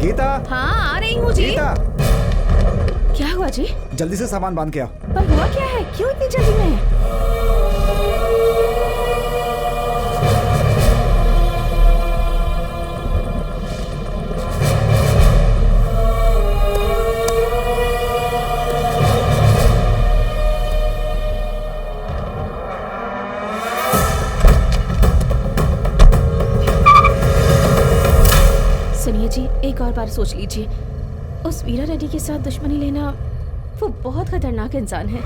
गीता। हाँ आ रही हूँ जी। गीता, क्या हुआ जी? जल्दी से सामान बांध के आओ। पर हुआ क्या है, क्यों इतनी जल्दी में? सुनिए जी, एक और बार सोच लीजिए। उस वीरा रेड्डी के साथ दुश्मनी लेना, वो बहुत खतरनाक इंसान है।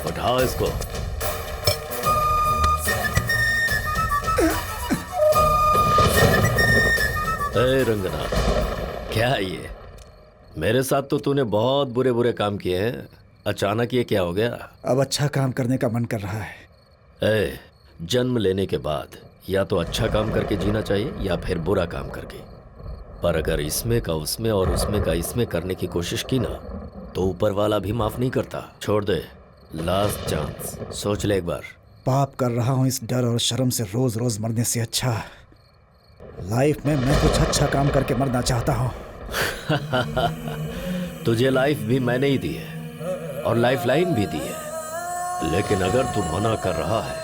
उठाओ इसको। ए रंगनाथ, क्या है ये? मेरे साथ तो तूने बहुत बुरे बुरे काम किए हैं, अचानक ये क्या हो गया? अब अच्छा काम करने का मन कर रहा है। ए, जन्म लेने के बाद या तो अच्छा काम करके जीना चाहिए या फिर बुरा काम करके। पर अगर इसमें का उसमें और उसमें का इसमें करने की कोशिश की ना, तो ऊपर वाला भी माफ नहीं करता। छोड़ दे, लास्ट चांस, सोच ले एक बार। पाप कर रहा हूँ, इस डर और शर्म से रोज रोज मरने से अच्छा लाइफ में मैं कुछ अच्छा काम करके मरना चाहता हूँ। तुझे लाइफ भी मैंने ही दी है और लाइफ लाइन भी दी है, लेकिन अगर तू मना कर रहा है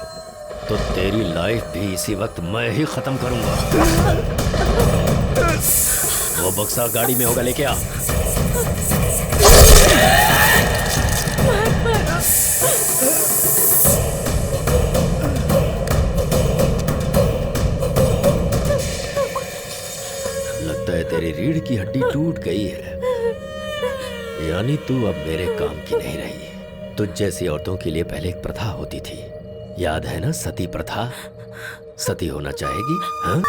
तो तेरी लाइफ भी इसी वक्त मैं ही खत्म करूंगा। वो बक्सा गाड़ी में होगा, लेके आ। लगता है तेरी रीढ़ की हड्डी टूट गई है, यानी तू अब मेरे काम की नहीं रही। तुझ जैसी औरतों के लिए पहले एक प्रथा होती थी, याद है ना? सती प्रथा। सती होना चाहेगी? हाँ?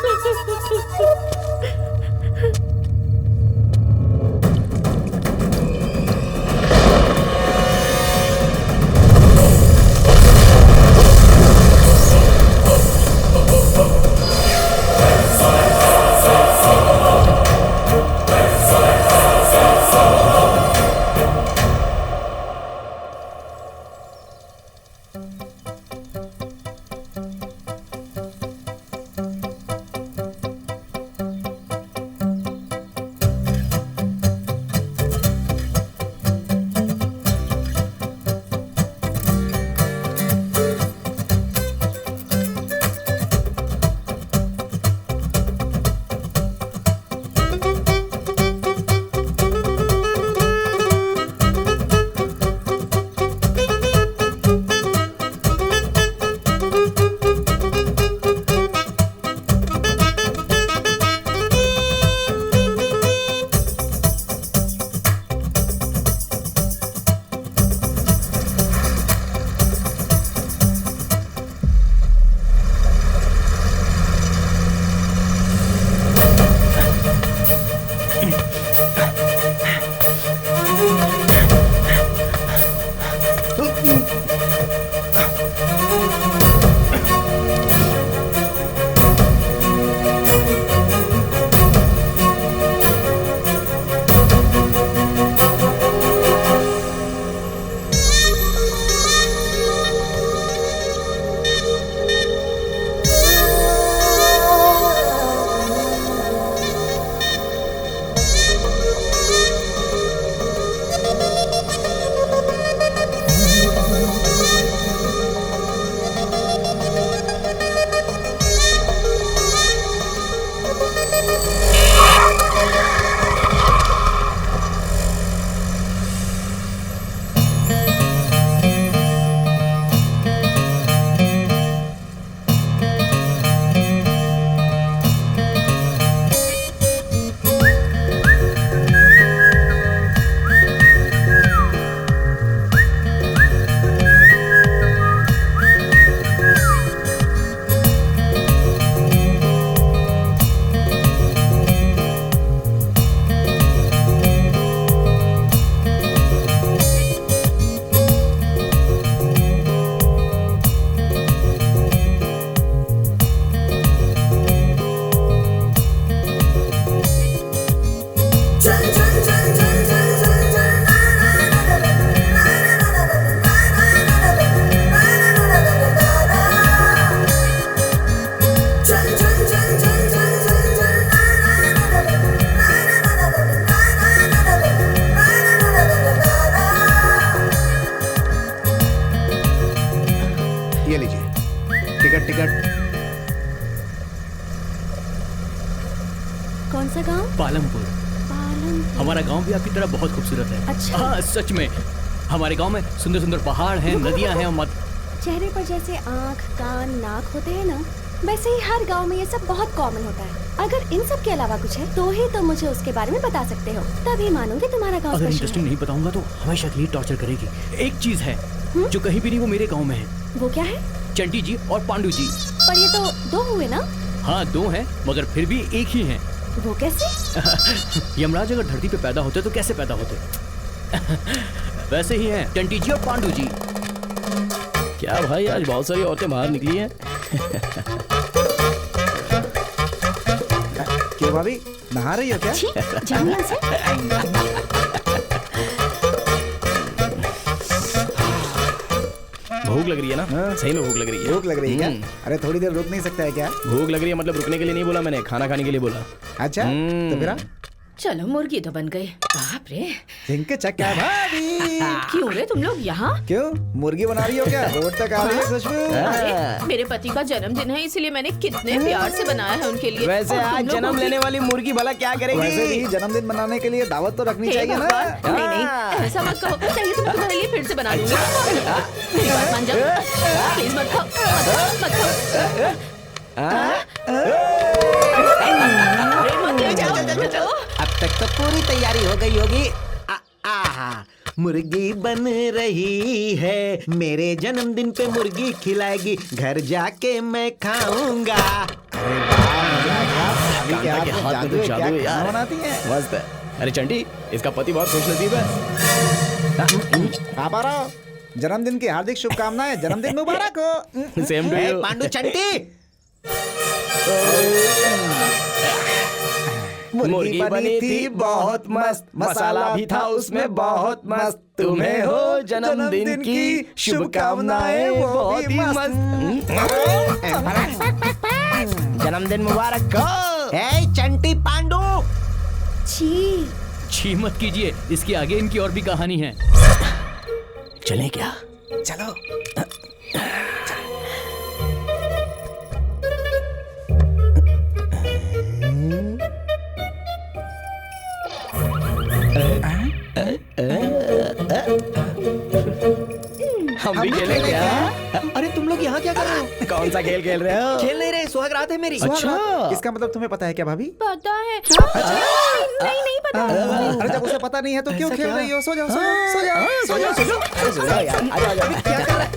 कौन सा गांव? पालमपुर। पालमपुर। हमारा गांव भी आपकी तरह बहुत खूबसूरत है। अच्छा। हाँ सच में, हमारे गांव में सुंदर सुंदर पहाड़ हैं, नदियां हैं और चेहरे पर जैसे आँख, कान, नाक होते हैं ना, वैसे ही हर गांव में ये सब बहुत कॉमन होता है। अगर इन सब के अलावा कुछ है तो ही तुम मुझे उसके बारे में बता सकते हो, तभी मानूंगी तुम्हारा गांव अगर स्पेशल इंटरेस्टिंग है। नहीं बताऊंगा तो हमेशा के लिए टॉर्चर करेगी। एक चीज है जो कहीं भी नहीं, वो मेरे गांव में है। वो क्या है? चंटी जी और पांडु जी। पर ये तो दो हुए ना। हाँ 2 हैं, मगर फिर भी एक ही हैं। वो कैसे? यमराज अगर धरती पे पैदा होते तो कैसे पैदा होते? वैसे ही हैं चंटी जी और पांडु जी। क्या भाई, आज बहुत सारी औरतें बाहर निकली हैं। क्यों भाभी, नहा रही हो क्या? छी, जाओ यहाँ से। भूख लग रही है ना? हाँ। सही में भूख लग रही है। भूख लग रही है क्या? अरे थोड़ी देर रुक नहीं सकता है क्या? भूख लग रही है मतलब रुकने के लिए नहीं बोला मैंने, खाना खाने के लिए बोला। अच्छा तो फिर चलो मुर्गी तो बन गई। बाप रे, जिनके चक्का भाभी। क्यों रे तुम लोग यहाँ? क्यों मुर्गी बना रही हो क्या? रोड तक आ रही है खुशबू। अरे मेरे पति का जन्मदिन है, इसलिए मैंने कितने प्यार से बनाया है उनके लिए। वैसे और तुम आज लोग जन्म मुर्गी- लेने वाली मुर्गी भला क्या वैसे करेगी? भी जन्मदिन मनाने के लिए दावत तो रखनी हे चाहिए ना। भगवान, नहीं नहीं ऐसा मत कहो, चाहिए तो मैं तुम्हारे लिए फिर से बना दूंगी। मेरी बात मान जाओ, प्लीज मत खाओ, मत खाओ। अरे मत ले जाओ। अब तक तो पूरी तैयारी हो गई होगी। आहा, मुर्गी बन रही है, मेरे जन्मदिन पे मुर्गी खिलाएगी, घर जाके मैं खाऊंगा। अरे वाह, अभी क्या कांता के हाथ में तो जादू है यार। बनाती है? मस्त है। अरे चंटी, इसका पति बहुत खुशनसीब है। पापा राव, जन्मदिन की हार्दिक शुभकामनाएं। जन्मदिन मुबारक हो। Same to you. Pandu Chanti, मुर्गी बनी थी बहुत मस्त, मसाला भी था उसमें बहुत मस्त, तुम्हें हो जन्मदिन की शुभकामनाएं बहुत ही मस्त। जन्मदिन मुबारक हो। ए चंटी पांडु। छी, छी मत कीजिए, इसके आगे इनकी और भी कहानी है। चलें क्या? चलो। हम भी खेलें क्या? अरे तुम लोग यहाँ क्या कर रहे हो? कौन सा खेल खेल रहे हो? खेल नहीं रहे, सुहाग रात है मेरी। अच्छा। इसका मतलब तुम्हें पता है क्या भाभी? पता है। नहीं नहीं पता। अरे जब उसे पता नहीं है तो क्यों खेल रही हो? सो जाओ, सो जाओ, सो जाओ, सो जाओ, सो जाओ। अरे सो जाओ यार, आ जाओ। क्या कर रहा है?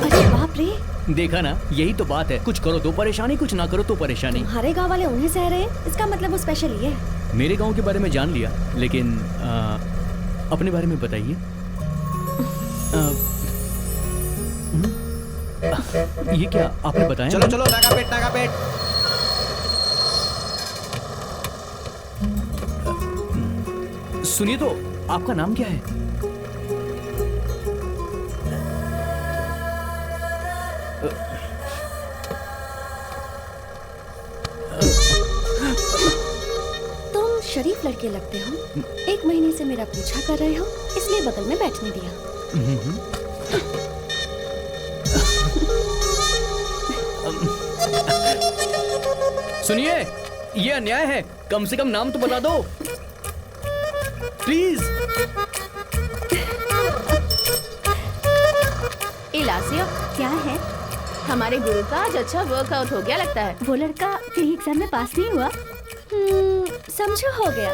अरे बाप रे, देखा ना, यही तो बात है, कुछ करो तो परेशानी, कुछ ना करो तो परेशानी। तुम्हारे गांव वाले उन्हें सह रहे हैं, इसका मतलब वो स्पेशल ही है। मेरे गांव के बारे में जान लिया, लेकिन अपने बारे में बताइए। ये क्या आपने बताया? चलो चलो, नागा पेट, नागा पेट। सुनिए तो, आपका नाम क्या है? तुम शरीफ लड़के लगते हो। 1 महीने से मेरा पीछा कर रहे हो, इसलिए बगल में बैठने दिया। सुनिए, ये अन्याय है, कम से कम नाम तो बता दो प्लीज। इलासिया, क्या है? हमारे गुरु का आज अच्छा वर्कआउट हो गया लगता है। वो लड़का कहीं एग्जाम में पास नहीं हुआ? समझो हो गया।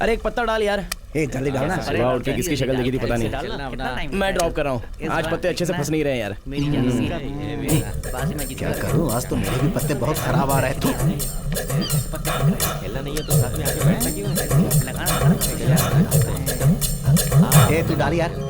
अरे एक पत्ता डाल यार। ए जल्दी डालना। सुबह उठ के किसकी शक्ल देखी थी पता नहीं। मैं ड्रॉप कर रहा हूँ, आज पत्ते अच्छे से फंस नहीं रहे यार। क्या करूं, आज तो मेरे भी पत्ते बहुत खराब आ रहे थे। ए तू डाल यार।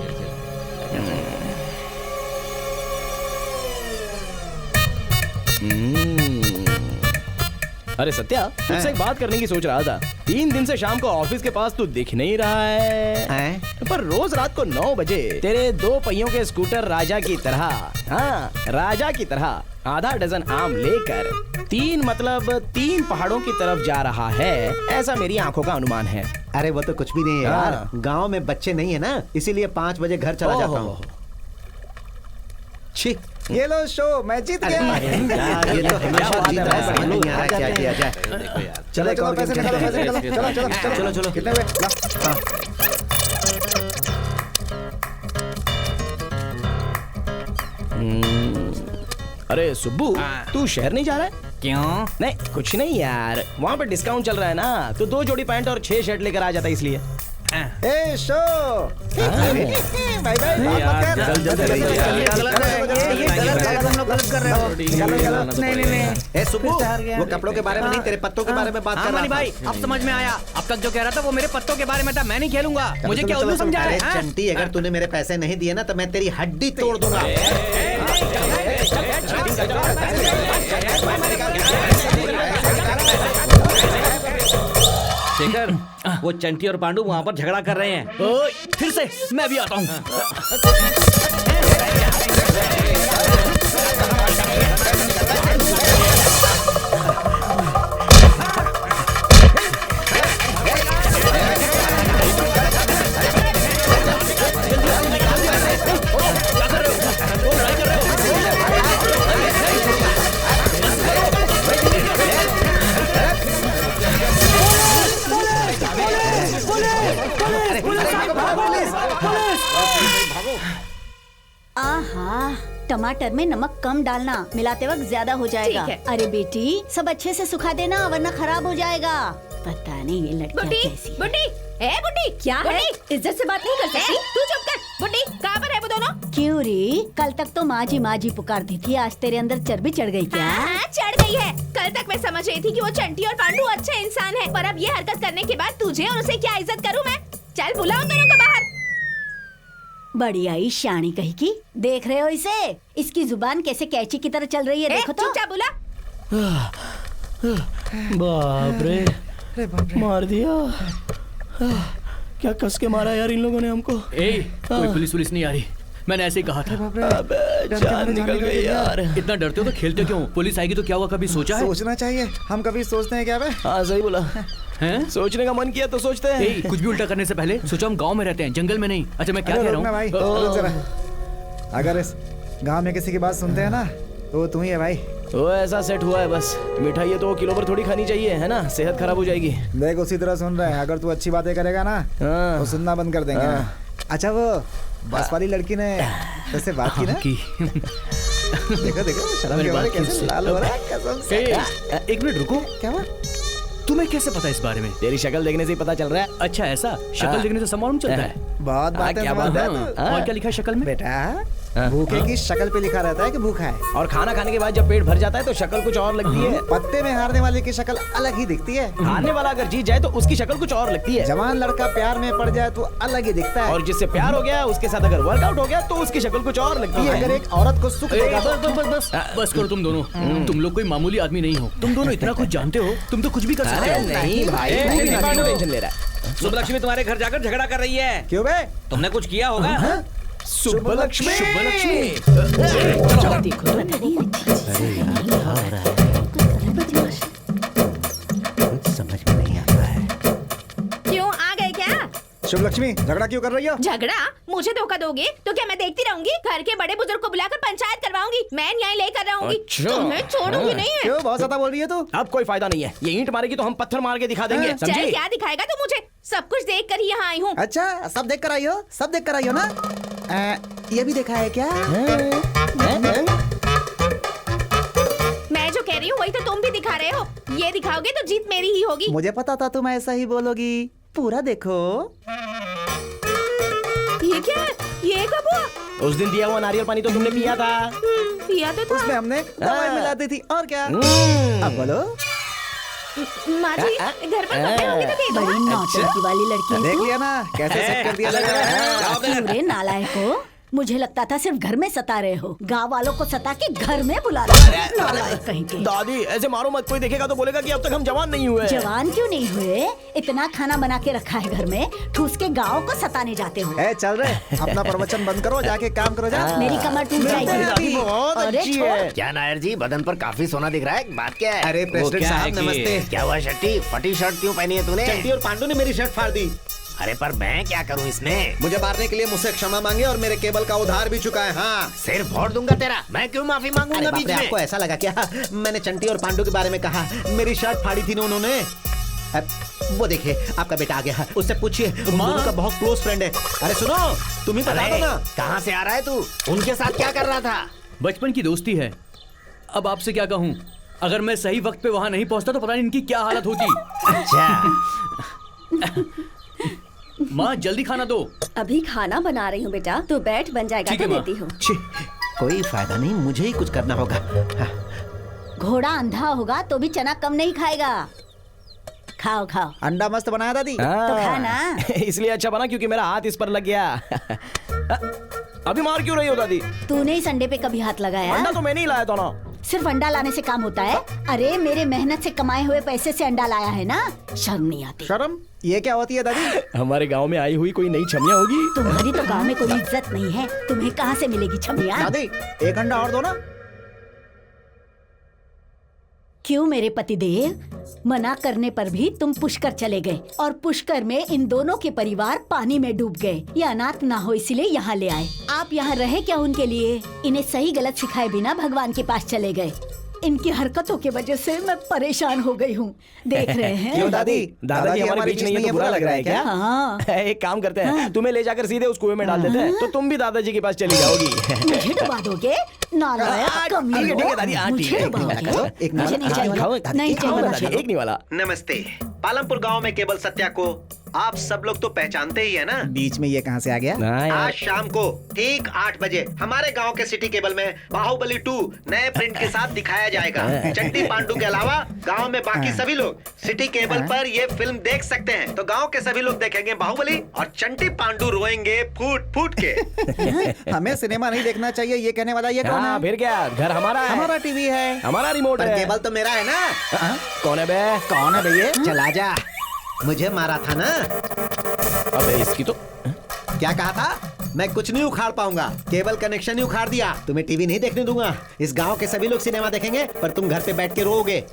अरे सत्या, तुझसे एक बात करने की सोच रहा था। 3 दिन से शाम को ऑफिस के पास तू दिख नहीं रहा है, पर रोज रात को 9 बजे तेरे 2 पहियों के स्कूटर राजा की तरह, हाँ राजा की तरह आधा डजन आम लेकर 3 पहाड़ों की तरफ जा रहा है, ऐसा मेरी आंखों का अनुमान है। अरे वो तो कुछ भी नहीं है यार, हाँ। गांव में बच्चे नहीं है ना, इसीलिए 5 बजे घर चला जाता हूँ। छी, ये लो शो, मैं जीत गया। यार, ये तो हमेशा जीत रहा है, समझ नहीं आ रहा क्या किया जाए। चलो चलो, पैसे निकालो, पैसे निकालो, चलो चलो चलो चलो। कितने हुए? ला। अरे सुब्बू, तू शहर नहीं जा रहा है? क्यों? नहीं कुछ नहीं यार, वहाँ पे डिस्काउंट चल रहा है ना, तो 2 जोड़ी पैंट और 6 शर्ट लेकर आ जाता इसलिए। ए शो, बाय बाय। ए सुब्बू, वो कपड़ों के बारे में नहीं, तेरे पत्तों के बारे में बात कर रहा मनी था। भाई, अब समझ में आया। अब तक जो कह रहा था वो मेरे पत्तों के बारे में था, मैं नहीं खेलूंगा। मुझे क्या उल्लू समझा अरे रहा है? चंटी, अगर तूने मेरे पैसे नहीं दिए ना तो मैं तेरी हड्डी तोड़ दूंगा। शेखर, वो चंटी और पांडु वहाँ पर झगड़ा कर रहे हैं। ओए, फिर से मैं भी आता हूँ। आहा, टमाटर में नमक कम डालना, मिलाते वक्त ज्यादा हो जाएगा। ठीक है। अरे बेटी, सब अच्छे से सुखा देना वरना खराब हो जाएगा। पता नहीं ये लड़कियां बुड्ढी, कैसी हैं। बुड्ढी, ए बुड्ढी, क्या है? इज्जत से बात नहीं कर सकती? तू चुप कर। बुड्ढी, कहाँ पर है वो दोनों? क्यों री? कल तक तो माँ जी पुकारती थी, आज तेरे अंदर चर्बी चढ़ गई क्या? हाँ, चढ़ गई है। कल तक मैं समझ रही थी कि वो चंटी और पांडु अच्छे इंसान हैं, पर अब ये हरकत करने के बाद तुझे और उसे क्या इज्जत करूँ मैं? चल बुलाओ दोनों को बाहर। बड़ी आई शानी कही की। देख रहे हो इसे? इसकी जुबान कैसे कैची की तरह चल रही है, देखो तो। चुपचाप बुला। बाप रे, मार दिया। क्या कस के मारा यार इन लोगों ने हमको। कोई पुलिस नहीं आ रही, मैंने ऐसे ही कहा था। अबे जान निकल गई यार। इतना डरते हो तो खेलते क्यों? पुलिस आएगी तो क्या हुआ, कभी सोचा है? सोचना चाहिए, हम कभी सोचते हैं क्या बे? हाँ सही बोला, हैं? सोचने का मन किया तो सोचते हैं। कुछ भी उल्टा करने से पहले सोचो हम गांव में रहते हैं, जंगल में नहीं। अच्छा मैं क्या अरे कह रुकना रहा भाई, हूँ? रुक जरा। अगर इस गांव में किसी की बात सुनते हैं ना तो तू ही है भाई। वो ऐसा सेट हुआ है बस। मिठाई है तो किलो पर थोड़ी खानी चाहिए, है ना? सेहत खराब हो जाएगी। देख उसी तरह सुन रहे हैं, अगर तू अच्छी बातें करेगा ना हाँ। तो सुनना बंद कर देंगे। अच्छा वो बस वाली लड़की ने तुझसे बात की ना? देखो देखो शर्म के मारे कैसे लाल हो रहा है, कसम से। एक मिनट रुको, क्या हुआ? तुम्हें कैसे पता इस बारे में? तेरी शक्ल देखने से ही पता चल रहा है। अच्छा ऐसा, शक्ल देखने से सब मालूम चलता है। बहुत बातें क्या बात समझता है? है तू। और क्या लिखा है शक्ल में? बेटा भूखे की शक्ल पे लिखा रहता है कि भूखा है। और खाना खाने के बाद जब पेट भर जाता है तो शक्ल कुछ और लगती है। पत्ते में हारने वाले की शक्ल अलग ही दिखती है। हारने वाला अगर जीत जाए तो उसकी शक्ल कुछ और लगती है। जवान लड़का प्यार में पड़ जाए तो अलग ही दिखता है। और जिससे प्यार हो गया उसके साथ अगर वर्कआउट हो गया तो उसकी शक्ल कुछ और लगती है। अगर एक औरत को सुख देगा तो बस करो तुम दोनों। तुम लोग कोई मामूली आदमी नहीं हो। तुम दोनों इतना कुछ जानते हो, तुम तो कुछ भी कर सकते अरे हो। नहीं भाई, तू भी ना टेंशन ले रहा है। शुभलक्ष्मी तुम्हारे घर जाकर झगड़ा कर रही है। क्यों बे? तुमने कुछ किया होगा। शुभलक्ष्मी, समझ में नहीं आता है। क्यों आ गए क्या? शुभ लक्ष्मी झगड़ा क्यों कर रही हो? झगड़ा? मुझे धोखा दोगे तो क्या मैं देखती रहूंगी? घर के बड़े बुजुर्ग को बुलाकर पंचायत करवाऊंगी। मैं न्याय लेकर रहूंगी। तुम्हें छोड़ूंगी नहीं है। क्यों बहुत ज्यादा बोल रही है तू? अब कोई फायदा नहीं है। ये ईंट मारेगी तो हम पत्थर मार के दिखा देंगे, चल समझी? क्या दिखाएगा तू मुझे? सब कुछ देख कर ही यहाँ आई हूँ। अच्छा सब देख कर आई हो, सब देख कर आई हो ना? ये भी देखा है क्या? मैं जो कह रही हूँ वही तो तुम भी दिखा रहे हो। ये दिखाओगे तो जीत मेरी ही होगी। मुझे पता था तुम ऐसा ही बोलोगी। पूरा देखो। ये क्या है? ये कब हुआ? उस दिन दिया हुआ नारियल पानी तो तुमने पिया था। पिया तो था। उसमें हमने दवाई मिला दी थी और क्या? अब बोलो। माँ जी घर पर कपड़े होंगे तो दे दो। बड़ी नौटंकी वाली लड़की है देख तू। लिया ना कैसे सेट कर दिया लग रहा है। क्यों रे नालायको? मुझे लगता था सिर्फ घर में सता रहे हो, गांव वालों को सता के घर में बुला रहे कहीं के। दादी ऐसे मारो मत, कोई देखेगा तो बोलेगा कि अब तक हम जवान नहीं हुए। जवान क्यों नहीं हुए? इतना खाना बना के रखा है घर में, ठूस के गाँव को सताने जाते हो। चल रहे अपना प्रवचन बंद करो, जाके काम करो जा। मेरी कमर टूट जाएगी। बहुत अच्छी है। क्या नायर जी, बदन पर काफी सोना दिख रहा है, बात क्या है? अरे प्रेसिडेंट साहब नमस्ते। क्या हुआ शट्टी, फटी शर्ट क्यों पहनी है तूने? चंटी और पांडू ने मेरी शर्ट फाड़ दी। अरे पर मैं क्या करूं इसमें? मुझे मारने के लिए मुझसे क्षमा मांगे और मेरे केबल का उधार भी चुका है। हाँ, सिर फोड़ दूंगा तेरा। मैं क्यों माफी मांगूंगा बीच में? आपको ऐसा लगा क्या मैंने चंटी और पांडू के बारे में कहा? मेरी शर्ट फाड़ी थी ना उन्होंने। वो देखिए आपका बेटा आ गया, उससे पूछिए, दोनों का बहुत क्लोज फ्रेंड है। अरे सुनो, तुम ही बता दो ना। कहाँ से आ रहा है तू? उनके साथ क्या कर रहा था? बचपन की दोस्ती है। अब आपसे क्या कहूँ, अगर मैं सही वक्त पे वहाँ नहीं पहुँचता तो पता नहीं इनकी क्या हालत होती। अच्छा माँ जल्दी खाना दो। अभी खाना बना रही हूँ बेटा, तू बैठ, बन जाएगा तो देती हूँ। कोई फायदा नहीं, मुझे ही कुछ करना होगा। घोड़ा अंधा होगा तो भी चना कम नहीं खाएगा। खाओ खाओ। अंडा मस्त बनाया दादी। तो खाना। इसलिए अच्छा बना क्योंकि मेरा हाथ इस पर लग गया। अभी मार क्यों रही हो दादी? तूने इस अंडे पे कभी हाथ लगाया? अंडा तो मैंने ही लाया था ना। सिर्फ अंडा लाने से काम होता है? अरे मेरे मेहनत से कमाए हुए पैसे से अंडा लाया है ना, शर्म नहीं आती? शर्म ये क्या होती है दादी? हमारे गांव में आई हुई कोई नई छमिया होगी। तुम्हारी तो गांव में कोई इज्जत नहीं है, तुम्हें कहाँ से मिलेगी छमिया? दादी एक अंडा और दो ना। क्यों मेरे पतिदेव, मना करने पर भी तुम पुष्कर चले गए और पुष्कर में इन दोनों के परिवार पानी में डूब गए। ये अनाथ ना हो इसलिए यहाँ ले आए। आप यहाँ रहे क्या उनके लिए? इन्हें सही गलत सिखाए बिना भगवान के पास चले गए। इनकी हरकतों की वजह से मैं परेशान हो गई हूँ, देख रहे हैं। क्यों दादी? दादाजी हमारे बीच नहीं है तो बुरा लग रहा है क्या? हाँ। एक काम करते हैं, तुम्हें ले जाकर सीधे उस कुएं में डाल देते हैं, तो तुम भी दादाजी के पास चली जाओगी। मुझे डुबा दोगे? नालायक कमीने हो। मुझे डुबाओगे? मुझे नहीं चाहिए, नहीं चाहिए। एक नहीं वाला। नमस्ते। पालमपुर गांव में केवल सत्या को आप सब लोग तो पहचानते ही है ना? बीच में ये कहाँ से आ गया? आज शाम को ठीक 8 बजे हमारे गांव के सिटी केबल में बाहुबली 2 नए प्रिंट के साथ दिखाया जाएगा। चंटी पांडू के अलावा गांव में बाकी सभी लोग सिटी केबल पर ये फिल्म देख सकते हैं। तो गांव के सभी लोग देखेंगे बाहुबली और चंटी पांडू रोएंगे फूट फूट के। हमें सिनेमा नहीं देखना चाहिए ये कहने वाला ये कौन है? फिर क्या, घर हमारा है, हमारा टीवी है, हमारा रिमोट है। केबल तो मेरा है ना। कौन है बे? कौन है भैया? चला जा, मुझे मारा था ना। अबे इसकी तो क्या कहा था? मैं कुछ नहीं उखाड़ पाऊंगा, केबल कनेक्शन ही उखाड़ दिया। तुम्हें टीवी नहीं देखने दूंगा। इस गांव के सभी लोग सिनेमा देखेंगे पर तुम घर पे बैठ के रोओगे।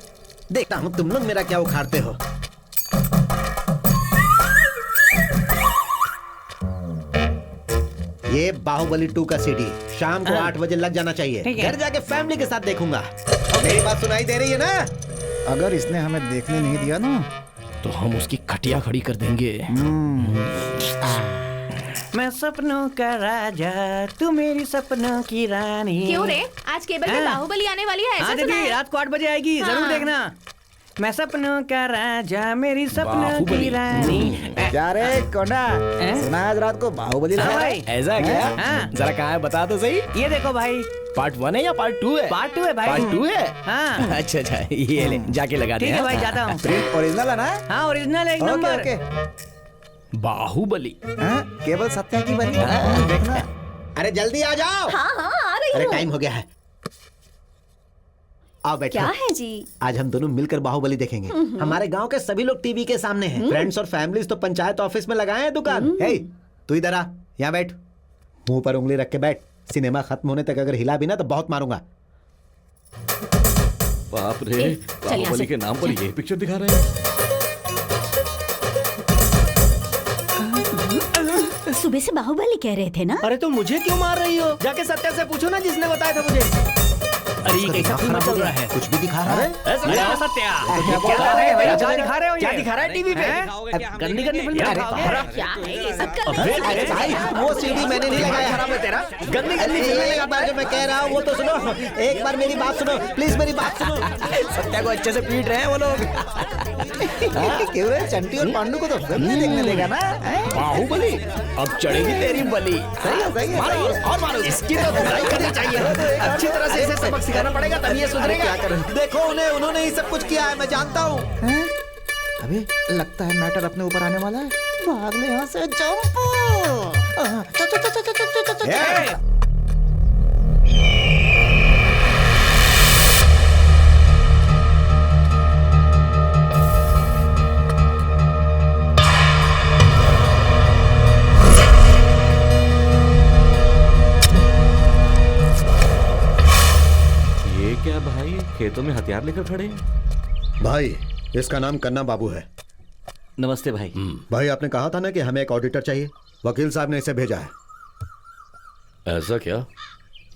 देखता हूँ तुम लोग मेरा क्या उखाड़ते हो। ये बाहुबली 2 का सीडी शाम को 8 बजे लग जाना चाहिए। घर जाके फैमिली के साथ देखूंगा। मेरी बात सुनाई दे रही है ना? अगर इसने हमें देखने नहीं दिया ना तो हम उसकी खटिया खड़ी कर देंगे। मैं सपनों का राजा, तू मेरी सपनों की रानी। क्यों रे, आज केबल पे बाहुबली आने वाली है, ऐसा सुना है? रात को 8 बजे आएगी, जरूर देखना। मैं सपनों का राजा, मेरी सपनों की रानी। क्या रे कोंडा, सुना आज रात को बाहुबली लगा है? ऐसा क्या? जरा कहाँ है बता तो सही। ये देखो भाई, पार्ट 1 है या पार्ट 2 है? पार्ट 2 है भाई। पार्ट 2 है? हाँ। अच्छा अच्छा, ये ले जाके लगा दे। ठीक है भाई, जाता हूँ। प्रिंट ओरिजिनल है ना? हाँ ओरिजिनल है, एक नंबर। ओके। बाहुबली केवल सत्या की बनी देखना। अरे जल्दी आ जाओ। हाँ हाँ आ रही अरे हूँ। टाइम हो गया है, आओ बैठो। क्या है जी? आज हम दोनों मिलकर बाहुबली देखेंगे। हमारे गांव के सभी लोग टीवी के सामने हैं। फ्रेंड्स और फैमिलीज तो पंचायत ऑफिस में लगाए हैं दुकान। हे, तू इधर आ, यहाँ बैठ, मुंह पर उंगली रख के बैठ। सिनेमा खत्म होने तक अगर हिला भी ना तो बहुत मारूंगा। बाप रे, बाहुबली के नाम पर ये पिक्चर दिखा रहे हैं। सुबह से बाहुबली कह रहे थे ना? अरे तो मुझे क्यों मार रही हो? जाके सत्या से पूछो ना जिसने बताया था मुझे। अरे ये कैसा फिल्म चल रहा है? कुछ भी दिखा रहा है। सत्या क्या क्या दिखा रहे हैं? क्या दिखा रहे हो? क्या दिखा रहा है टीवी पे? गंदी गंदी फिल्म दिखाओगे? क्या है ये सब कर रहे हो? अरे भाई वो सीडी मैंने नहीं लगाया। खराब है तेरा। गंदी गंदी एक बार जो मैं कह रहा हूँ वो तो सुनो। एक बार मेरी बात सुनो प्लीज, मेरी बात सुनो। सत्या को अच्छे से पीट रहे हैं वो लोग। क्यों रे, चंटी और पांडू को तो फिल्म नहीं देखने देगा ना? बाहुबली अब चढ़ेगी तेरी बलि। सही है, सही है, मारो सही है। और मारो। इसकी तो धुलाई करनी चाहिए। अच्छी तरह से इसे सबक सिखाना पड़ेगा तभी ये सुधरेगा। क्या करें? देखो उन्होंने ही सब कुछ किया है, मैं जानता हूँ। अबे लगता है मैटर अपने ऊपर आने वाला है। भाग ले यहाँ से, जंप। ये क्या भाई, खेतों में हथियार लेकर खड़े हैं? भाई इसका नाम कन्ना बाबू है। नमस्ते भाई। भाई आपने कहा था ना कि हमें एक ऑडिटर चाहिए, वकील साहब ने इसे भेजा है। ऐसा क्या?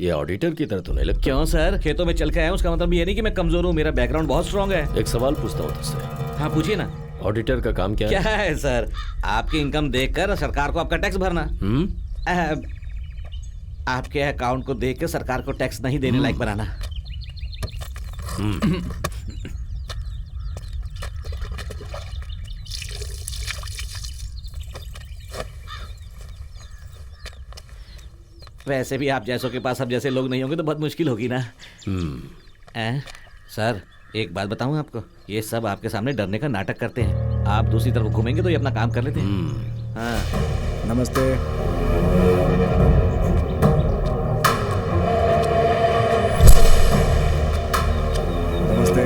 ये ऑडिटर की तरह तो नहीं लगता। क्यों सर, खेतों में चल के आया हूं, उसका मतलब ये नहीं कि मैं कमजोर हूँ, मेरा बैकग्राउंड बहुत स्ट्रांग है। एक सवाल पूछता हूँ तुझसे। हाँ पूछिए ना। ऑडिटर का काम क्या क्या है? है सर, आपकी इनकम देखकर सरकार को आपका टैक्स भरना। आपके अकाउंट को देखकर सरकार को टैक्स नहीं देने लायक बनाना। वैसे भी आप जैसों के पास अब जैसे लोग नहीं होंगे तो बहुत मुश्किल होगी ना। सर एक बात बताऊं आपको, ये सब आपके सामने डरने का नाटक करते हैं। आप दूसरी तरफ घूमेंगे तो ये अपना काम कर लेते हैं। हाँ। नमस्ते। नमस्ते।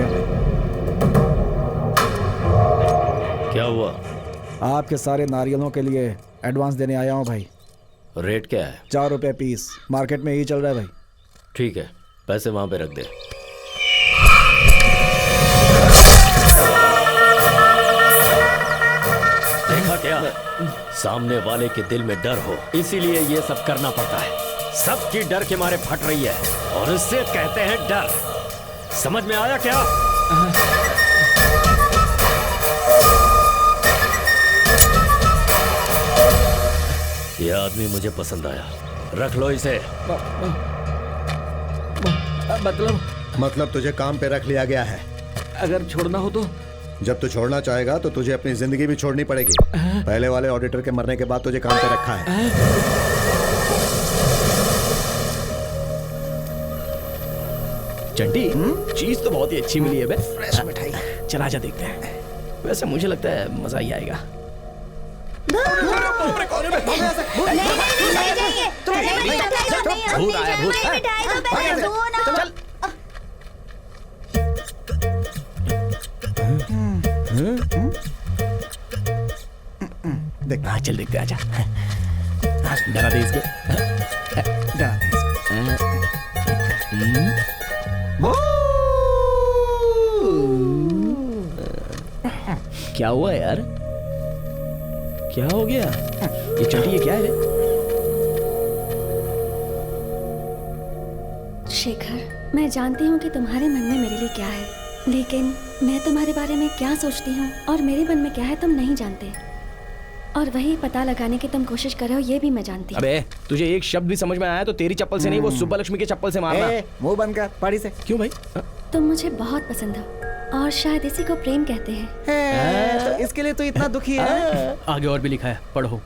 क्या हुआ? आपके सारे नारियलों के लिए एडवांस देने आया हूँ भाई। रेट क्या है? 4 रुपए पीस, मार्केट में यही चल रहा है भाई। ठीक है, पैसे वहां पे रख दे। देखा क्या? सामने वाले के दिल में डर हो, इसीलिए ये सब करना पड़ता है। सबकी डर के मारे फट रही है और इससे कहते हैं डर। समझ में आया क्या? यह आदमी मुझे पसंद आया, रख लो इसे। मतलब तुझे काम पे रख लिया गया है। अगर छोड़ना हो तो? जब तू छोड़ना चाहेगा तो तुझे अपनी जिंदगी भी छोड़नी पड़ेगी। पहले वाले ऑडिटर के मरने के बाद तुझे काम पे रखा है। चंटी, चीज तो बहुत ही अच्छी मिली है बे। फ्रेश मिठाई। चला जा देखते हैं। वैसे मुझे लगता है मजा ही आएगा। भूत आया, भूत। चल। देख, चल देखते आजा। डरा दे इसको। डरा दे इसको। क्या हुआ यार? क्या हो गया? ये चंटी, ये क्या है? शेखर, मैं जानती हूँ कि तुम्हारे मन में मेरे लिए क्या है, लेकिन मैं तुम्हारे बारे में क्या सोचती हूँ और मेरे मन में क्या है तुम नहीं जानते। और वही पता लगाने की तुम कोशिश कर रहे हो ये भी मैं जानती हूँ। अबे, तुझे एक शब्द भी समझ में आया तो तेरी चप्पल से नहीं, वो सुब्बा लक्ष्मी के चप्पल से मारना। मुंह बंद कर, पड़ी से। क्यों भाई? तुम मुझे बहुत पसंद हो और शायद इसी को प्रेम कहते हैं। तो इसके लिए तो इतना दुखी है। आगे और भी लिखा है, पढ़ो।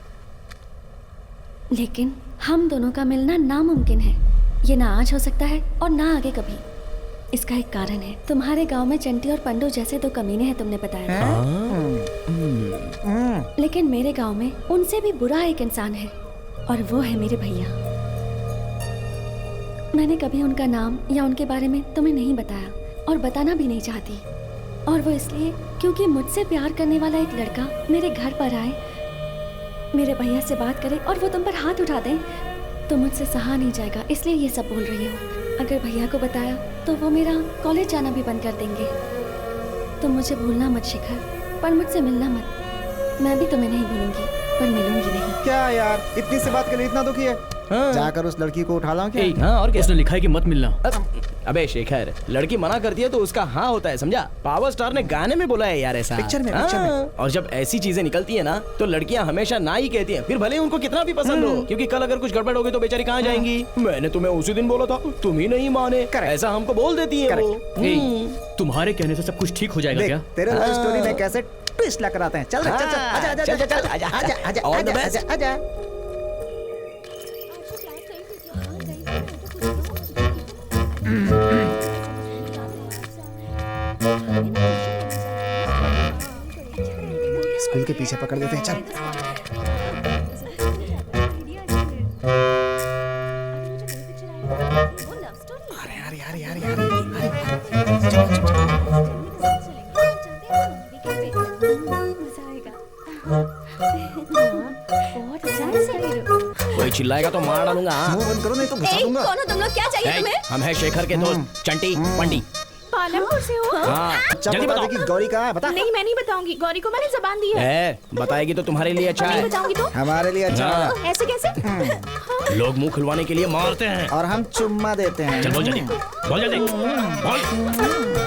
लेकिन हम दोनों का मिलना नामुमकिन है। ये ना आज हो सकता है और ना आगे कभी। इसका एक कारण है, तुम्हारे गांव में चंटी और पंडू जैसे 2 कमीने हैं, तुमने बताया। लेकिन मेरे गांव में उनसे भी बुरा एक इंसान है और वो है मेरे भैया। मैंने कभी उनका नाम या उनके बारे में तुम्हें नहीं बताया और बताना भी नहीं चाहती। और वो इसलिए क्योंकि मुझसे प्यार करने वाला एक लड़का मेरे घर पर आए, मेरे भैया से बात करे और वो तुम पर हाथ उठा दे तो मुझसे सहा नहीं जाएगा, इसलिए ये सब बोल रही हूँ। अगर भैया को बताया तो वो मेरा कॉलेज जाना भी बंद कर देंगे। तुम मुझे भूलना मत शिखर, पर मुझसे मिलना मत। मैं भी तुम्हें नहीं भूलूंगी, पर मिलूंगी नहीं। क्या यार, इतनी सी बात के लिए इतना दुखी है? जाकर उस लड़की को उठा लाऊं क्या? हाँ, और क्या? उसने लिखा है कि मत मिलना। अबे शेखर, लड़की मना करती है तो उसका हाँ होता है, समझा? पावर स्टार ने गाने में बोला है यार ऐसा। पिक्चर में। और जब ऐसी चीजें निकलती है ना तो लड़कियां हमेशा ना ही कहती हैं, फिर भले उनको कितना भी पसंद हो, क्योंकि कल अगर कुछ गड़बड़ हो गई तो बेचारी कहाँ जाएंगी? मैंने तुम्हें उसी दिन बोला था, तुम ही नहीं माने, ऐसा हमको बोल देती है वो। तुम्हारे कहने से सब कुछ ठीक हो जाएगा क्या? तेरे लव स्टोरी में कैसे ट्विस्ट ला कर आते हैं। चल चल चल, आजा आजा चल चल आजा आजा आजा आजा। इसको राहुल के पीछे पकड़ देते हैं, चल। कोई चिल्लाएगा तो मार डालूंगा। मुंह बंद करो नहीं तो घुसा ए, दूंगा। कौन हो तुम लोग? क्या चाहिए तुम्हें? हम है शेखर के दोस्त चंटी पंडी। पालमपुर से हो? हाँ, चल जल्दी बता बताओ। दे कि गौरी कहाँ है, बता। नहीं, मैं नहीं बताऊंगी। गौरी को मैंने जबान दी है। बताएगी तो तुम्हारे लिए अच्छा नहीं है। बताऊंगी तो? हमारे लिए अच्छा हाँ। है। ऐसे कैसे? लोग मुंह खुलवाने के लिए मारते हैं। और हम चुम्मा देते हैं। चल बोल जल्दी, बोल जल्दी, बोल।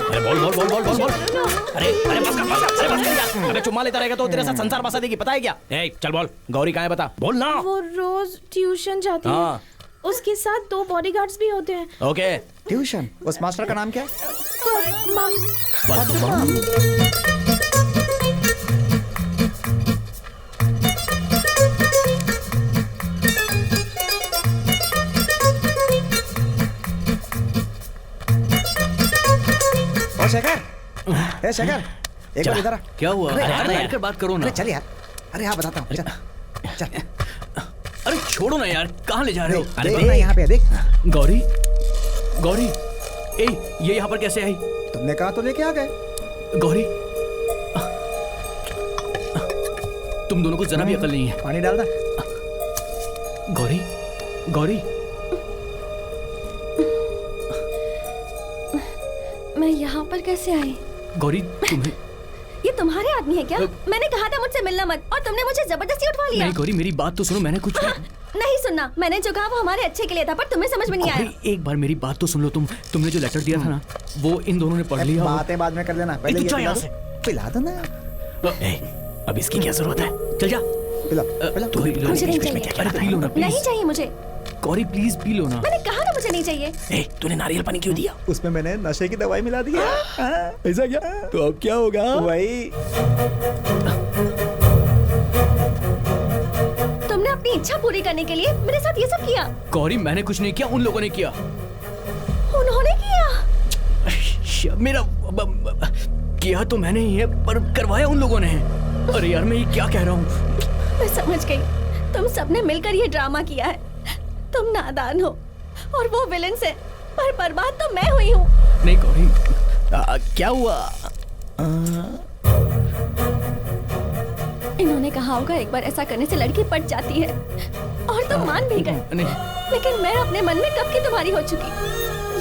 अरे बोल बोल बोल बोल बोल बोल। अरे अरे बस कर, बस कर, अरे बस कर यार। अबे चुम्मा लेता रहेगा तो तेरे साथ संसार बसा देगी, पता है क्या? ए चल बोल, गौरी कहाँ है बता, बोल ना। वो रोज ट्यूशन जाती हाँ। है। उसके साथ 2 बॉडीगार्ड्स भी होते हैं। ओके। ट्यूशन, उस मास्टर का नाम क्या है? शेखर, ए शेखर, एक बार इधर आ। क्या हुआ? अरे, अरे यार। बैठकर बात करो ना। अरे चल यार, अरे हाँ बताता हूँ, चल चल। अरे छोड़ो ना यार, कहाँ ले जा रहे हो? देख ना यहाँ पे, देख। गौरी, गौरी, ए ये यहाँ पर कैसे आई? तुमने कहा तो लेके आ गए। गौरी, तुम दोनों को जरा भी अकल नहीं है। पानी डाल दे। गौरी, गौरी, मैं यहाँ पर कैसे आई? गौरी तुम्हें ये तुम्हारे आदमी है क्या? मैंने कहा था मुझसे मिलना मत, और तुमने मुझे जबरदस्ती उठवा लिया। नहीं गौरी, मेरी बात तो सुनो। मैंने कुछ नहीं सुनना। मैंने जो कहा वो हमारे अच्छे के लिए था, पर तुम्हें समझ में नहीं आया। गौरी, एक बार मेरी बात तो सुन लो। तुमने जो लेटर दिया था ना, वो इन दोनों ने पढ़ लिया। बातें बाद में कर लेना, पहले ये यहाँ से पिला दो ना। अब इसकी क्या जरूरत है? चल जा। पिला, तू ही मुझे नहीं चाहिए। अरे पी लो ना प्लीज। नहीं चाहिए मुझे। गौरी प्लीज पी लो ना। मैंने कहा ना मुझे नहीं चाहिए। तूने नारियल पानी क्यों दिया? उसमें मैंने नशे की दवाई मिला दी है। ऐसा क्या? तो अब क्या होगा? वही। तुमने अपनी इच्छा पूरी करने के लिए मेरे साथ ये सब किया। गौरी मैंने कुछ नहीं किया, उन लोगों ने किया। उन्होंने किया? मेरा किया तो मैंने ही है, पर करवाया उन लोगों ने है। अरे यार मैं ये क्या कह रहा हूँ? मैं समझ गई। तुम सबने मिलकर ये ड्रामा किया है। तुम नादान हो और वो विलन से, पर बर्बाद तो मैं हुई हूँ। नहीं गौरी, क्या हुआ? इन्होंने कहा होगा एक बार ऐसा करने से लड़की पट जाती है, और तुम मान भी गए। नहीं, लेकिन मैं अपने मन में कब की तुम्हारी हो चुकी,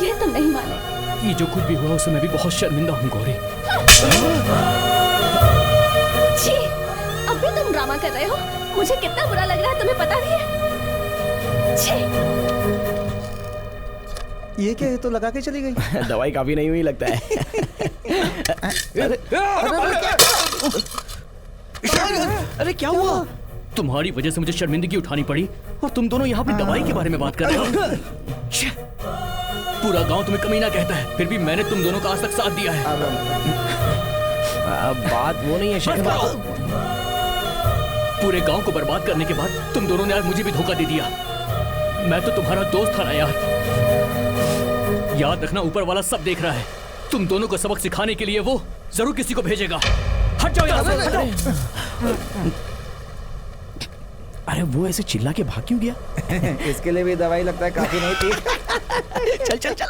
ये तुम नहीं माने। ये जो कुछ भी हुआ उससे मैं भी बहुत शर्मिंदा हूँ गौरी। छी, अब भी तुम ड्रामा कर रहे हो। मुझे कितना बुरा लग रहा है तुम्हें पता नहीं है। छी। ये क्या, ये तो लगा के चली गई। दवाई काफी नहीं हुई लगता है। अरे क्या हुआ? तुम्हारी वजह से मुझे शर्मिंदगी उठानी पड़ी, और तुम दोनों यहाँ पे दवाई के बारे में बात कर रहे हो। पूरा गांव तुम्हें कमीना कहता है, फिर भी मैंने तुम दोनों का आज तक साथ दिया है। बात वो नहीं है शेखर। पूरे गांव को बर्बाद करने के बाद तुम दोनों ने आज मुझे भी धोखा दे दिया। मैं तो तुम्हारा दोस्त था ना यार। याद रखना, ऊपर वाला सब देख रहा है। तुम दोनों को सबक सिखाने के लिए वो जरूर किसी को भेजेगा। हट जाओ यहाँ से, हट जाओ। अरे वो ऐसे चिल्ला के भाग क्यों गया? इसके लिए भी दवाई लगता है काफी नहीं थी। चल चल चल।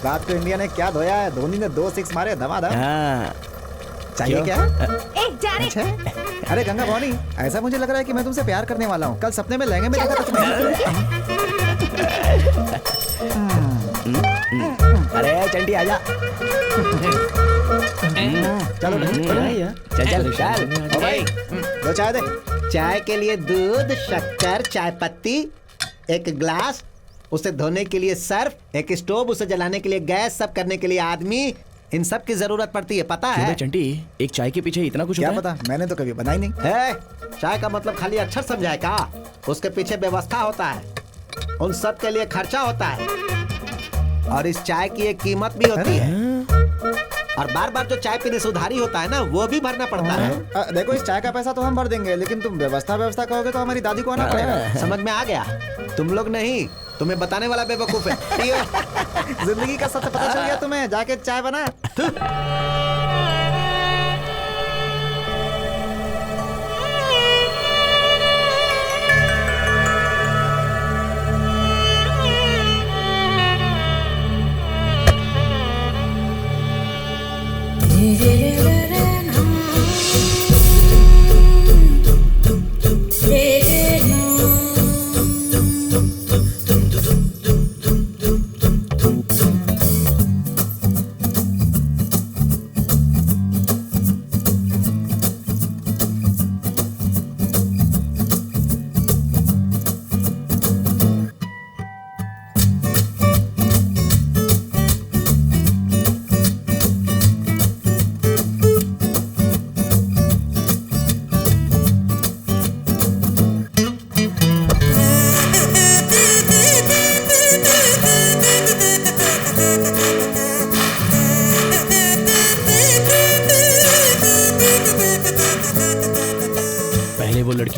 रात को इंडिया ने क्या धोया है, धोनी ने 2 6 मारे धमाधम। हाँ। चाहिए क्यों? क्या? एक जा रे। अच्छा। अरे गंगा भवानी, ऐसा मुझे लग रहा है कि मैं तुमसे प्यार करने वाला हूँ। कल सपने में लहंगे में देखा था तुम्हें। अरे चंटी आजा। चलो चल चल चल। ओ भाई, दो चाय दे। चाय के लिए दूध, शक्कर, चाय पत्ती, एक ग्लास, उसे धोने के लिए सर्फ, एक स्टोव, उसे जलाने के लिए गैस, सब करने के लिए आदमी, इन सब की जरूरत पड़ती है, पता है? चंटी, एक चाय के पीछे इतना कुछ क्या होता है? पता, मैंने तो कभी बनाई नहीं। है, चाय का मतलब खाली अक्षर समझाए का? उसके पीछे व्यवस्था होता है, उन सब के लिए खर्चा होता है, और इस चाय की एक कीमत भी होती है, और बार बार जो चाय पीने से उधारी होता है ना, वो भी भरना पड़ता है। देखो, इस चाय का पैसा तो हम भर देंगे, लेकिन तुम व्यवस्था कहोगे तो हमारी दादी को आना पड़ेगा। समझ में आ गया? तुम लोग नहीं, तुम्हें बताने वाला बेवकूफ है। जिंदगी का सत्य पता चल गया तुम्हें, जाके चाय बना।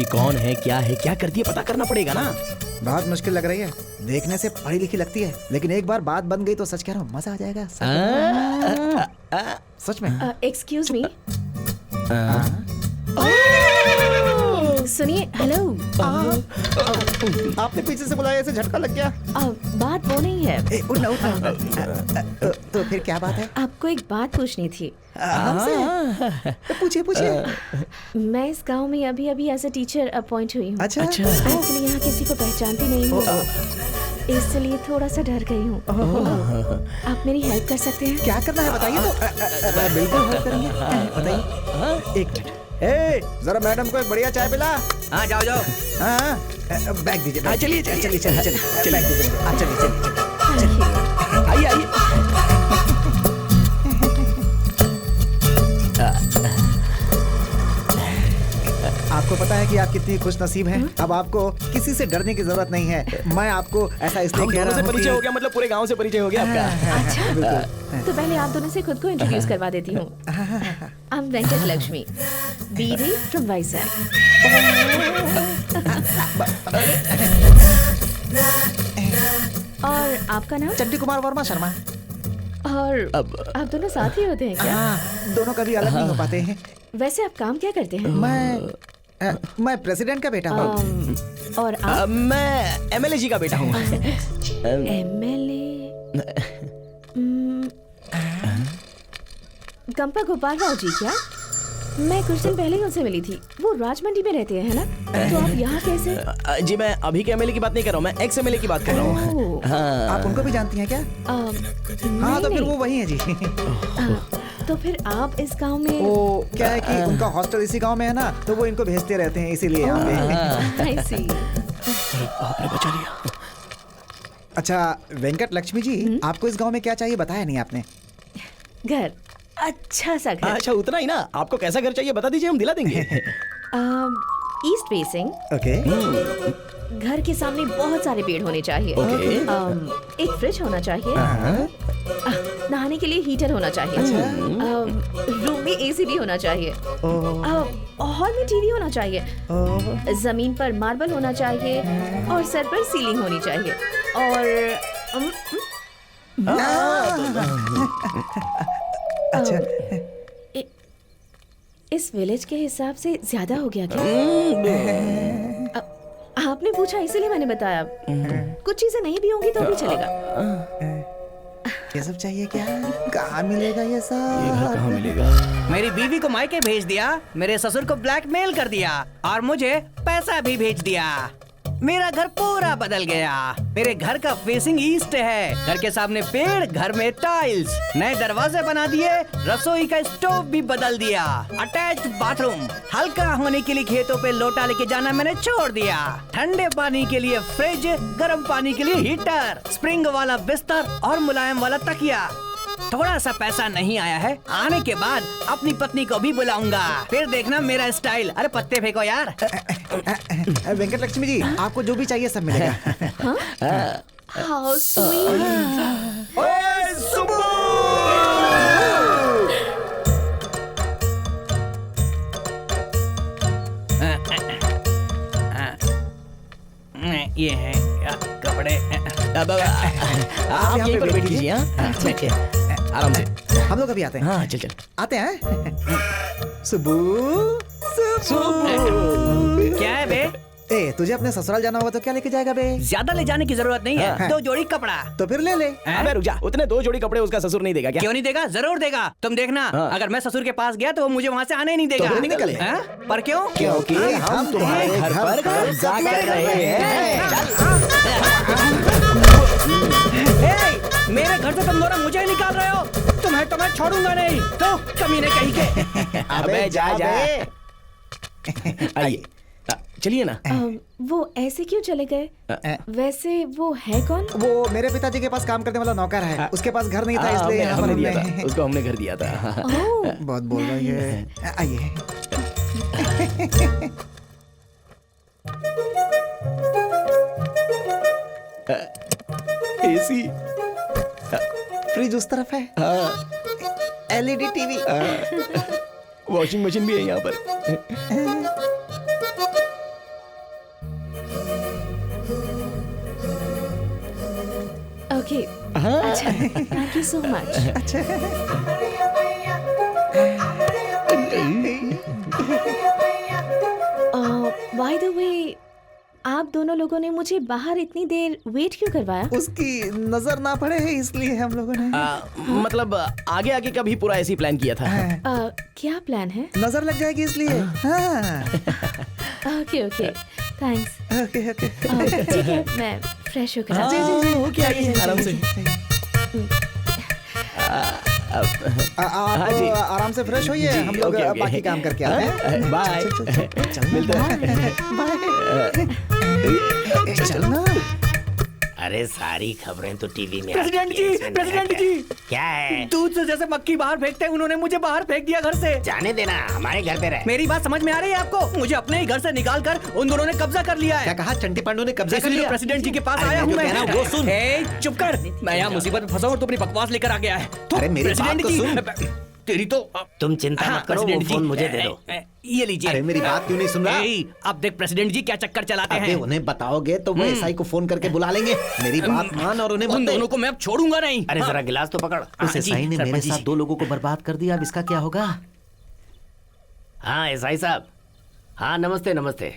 कौन है, क्या करती है, पता करना पड़ेगा ना। बहुत मुश्किल लग रही है, देखने से पढ़ी लिखी लगती है, लेकिन एक बार बात बन गई तो सच कह रहा हूँ, मजा आ जाएगा। सच में। Excuse me. सुनिए, हेलो। आपने पीछे से बुलाया, ऐसे झटका लग गया। बात वो नहीं है। उठना। तो फिर क्या बात है? आपको एक बात पूछनी थी। पूछिए। मैं इस गांव में अभी एज अ टीचर अपॉइंट हुई हूँ। अच्छा। एक्चुअली यहाँ किसी को पहचानती नहीं हूँ, इसलिए थोड़ा सा डर गई हूँ। आप मेरी हेल्प कर सकते हैं? क्या करना है बताइए तो। बिल्कुल हेल्प करेंगे, बताइए। एक मिनट। जरा मैडम को एक बढ़िया चाय पिला। हाँ, जाओ। हाँ, बैग दीजिए। चलिए। बैग दीजिए। चलिए। आइए। आपको पता है कि आप कितनी खुश नसीब हैं। अब आपको किसी से डरने की जरूरत नहीं है। मैं आपको ऐसा इसलिए कह रहा हूँ, परिचय हो गया, मतलब पूरे गांव से परिचय हो गया आपका। अच्छा, तो पहले आप दोनों से खुद को इंट्रोड्यूस करवा देती हूँ। I am Venkat Lakshmi, BD from Vizag. और आपका नाम? चंडी कुमार वर्मा शर्मा। और आप दोनों साथ ही होते हैं क्या? दोनों कभी अलग नहीं हो पाते हैं। वैसे आप काम क्या करते हैं? मैं प्रेसिडेंट का बेटा हूँ। और आप? मैं एमएलए जी का बेटा हूँ। एमएलए गंपा गोपाल राव जी क्या? मैं कुछ दिन पहले ही उनसे मिली थी। वो राजमंडी में रहते हैं, है ना? तो आप यहाँ कैसे? जी, मैं अभी के एमएलए की बात नहीं कर रहा हूँ, मैं एक्स एमएलए की बात कर रहा हूँ। आप उनको भी जानती हैं क्या? हाँ, तो फिर वो वही है जी। तो फिर आप इस गांव में? वो क्या है कि उनका हॉस्टल इसी गांव में है ना, तो वो इनको भेजते रहते हैं, इसीलिए यहाँ पे। I see। आपने बचा लिया। अच्छा वेंकट लक्ष्मी जी, आपको इस गांव में क्या चाहिए बताया नहीं आपने? घर, अच्छा सा घर। अच्छा, उतना ही ना? आपको कैसा घर चाहिए बता दीजिए, हम दिला देंगे। East facing. ओके। घर के सामने बहुत सारे पेड़ होने चाहिए। एक फ्रिज होना चाहिए। नहाने के लिए हीटर होना चाहिए। रूम में एसी भी होना चाहिए। हॉल में टीवी होना चाहिए। जमीन पर मार्बल होना चाहिए और सर पर सीलिंग होनी चाहिए। और अच्छा, इस विलेज के हिसाब से ज्यादा हो गया क्या? आपने पूछा इसीलिए मैंने बताया। कुछ चीजें नहीं भी होंगी तो भी चलेगा। ये सब चाहिए क्या? कहाँ मिलेगा ये सब? ये घर कहाँ मिलेगा? मेरी बीवी को मायके भेज दिया, मेरे ससुर को ब्लैकमेल कर दिया और मुझे पैसा भी भेज दिया। मेरा घर पूरा बदल गया। मेरे घर का फेसिंग ईस्ट है। घर के सामने पेड़, घर में टाइल्स, नए दरवाजे बना दिए, रसोई का स्टोव भी बदल दिया, अटैच्ड बाथरूम। हल्का होने के लिए खेतों पे लोटा लेके जाना मैंने छोड़ दिया। ठंडे पानी के लिए फ्रिज, गर्म पानी के लिए हीटर, स्प्रिंग वाला बिस्तर और मुलायम वाला तकिया। थोड़ा सा पैसा नहीं आया है, आने के बाद अपनी पत्नी को भी बुलाऊंगा, फिर देखना मेरा स्टाइल। अरे पत्ते फेंको यार। वेंकट लक्ष्मी जी, आपको जो भी चाहिए सब मिलेगा। How sweet. ओए सुब्बू! ये है कपड़े। अब आप यहीं पर बैठ कीजिए। बैठिए आराम से। हम लोग अभी आते हैं। हाँ चल चल आते हैं। सुबू क्या है बे? ए, तुझे अपने ससुराल जाना होगा तो क्या लेके जाएगा बे? ज्यादा ले जाने की जरूरत नहीं है। 2 जोड़ी कपड़ा। तो फिर ले ले। अबे रुक जा, उतने 2 जोड़ी कपड़े उसका ससुर नहीं देगा क्या? क्यों नहीं देगा? जरूर देगा। तुम देखना, अगर मैं ससुर के पास गया तो वो मुझे वहाँ से आने नहीं देगा। तो फिर निकले। पर क्यों? क्योंकि हम तुम्हारे घर पर कब्जा कर रहे हैं। मेरे घर से तुम दोनों मुझे निकाल रहे हो। तुम्हें तो मैं छोड़ूंगा नहीं। तो कमीने कहीं के। अबे जा जा। आइए चलिए ना। वो ऐसे क्यों चले गए? वैसे वो है कौन? वो मेरे पिताजी के पास काम करने वाला नौकर है। उसके पास घर नहीं था इसलिए हमने दिया था। उसको हमने घर दिया था। बहुत बोल रही है। आइए। एसी, फ्रिज उस तरफ है। LED टीवी, वॉशिंग मशीन भी है यहाँ पर। ओके, अच्छा, thank you so much. By the way, आप दोनों लोगों ने मुझे बाहर इतनी देर वेट क्यों करवाया? उसकी नजर ना पड़े है इसलिए हम लोगों ने। मतलब आगे आगे का भी पूरा ऐसी प्लान किया था। क्या प्लान है? नजर लग जाएगी इसलिए। Okay okay, thanks. Okay okay. ठीक है, मैं फ्रेश होकर आती हूँ। जी हो क्या आइए आराम से। आप जी। आराम से फ्रेश होइए। हम लोग ओके, ओके। बाकी काम करके आते हैं। बाय। चल मिलते हैं। बाय। चल ना। अरे सारी खबरें तो टीवी में प्रेसिडेंट आती हैं, जी, इसमें प्रेसिडेंट नया जी। क्या है? दूध से जैसे मक्खी बाहर फेंकते हैं, उन्होंने मुझे बाहर फेंक दिया घर से। जाने देना, हमारे घर पे रहे। मेरी बात समझ में आ रही है आपको? मुझे अपने ही घर से निकाल कर उन दोनों ने कब्जा कर लिया क्या है। कहा? चंटी पांडु ने कब्जा कर इसलिए लिया? प्रेसिडेंट जी के पास अरे आया मैं हूँ जो मैं। कह रहा हूँ वो सुन। ए, चुप कर। मैं यहाँ मुसीबत में फंसा हूँ और तू अपनी बकवास लेकर आ गया है। तो अरे मेरी बात प्रेसिडेंट तो जी, सुन। तेरी तो तुम चिंता हाँ, मत करो, वो प्रेसिडेंट फोन जी, मुझे दे दो। ये लीजिए। अरे मेरी बात क्यों नहीं सुन रहा? अब देख प्रेसिडेंट जी क्या चक्कर चलाते अबे हैं। उन्हें बताओगे तो वो एसआई को फोन करके बुला लेंगे। मेरी बात मान और उन्हें उन मत दे। दोनों को मैं अब छोड़ूंगा नहीं। अरे जरा गिलास तो पकड़। उस एसआई ने मेरे साथ 2 लोगों को बर्बाद कर दिया। अब इसका क्या होगा? हाँ एसआई साहब। हाँ नमस्ते नमस्ते।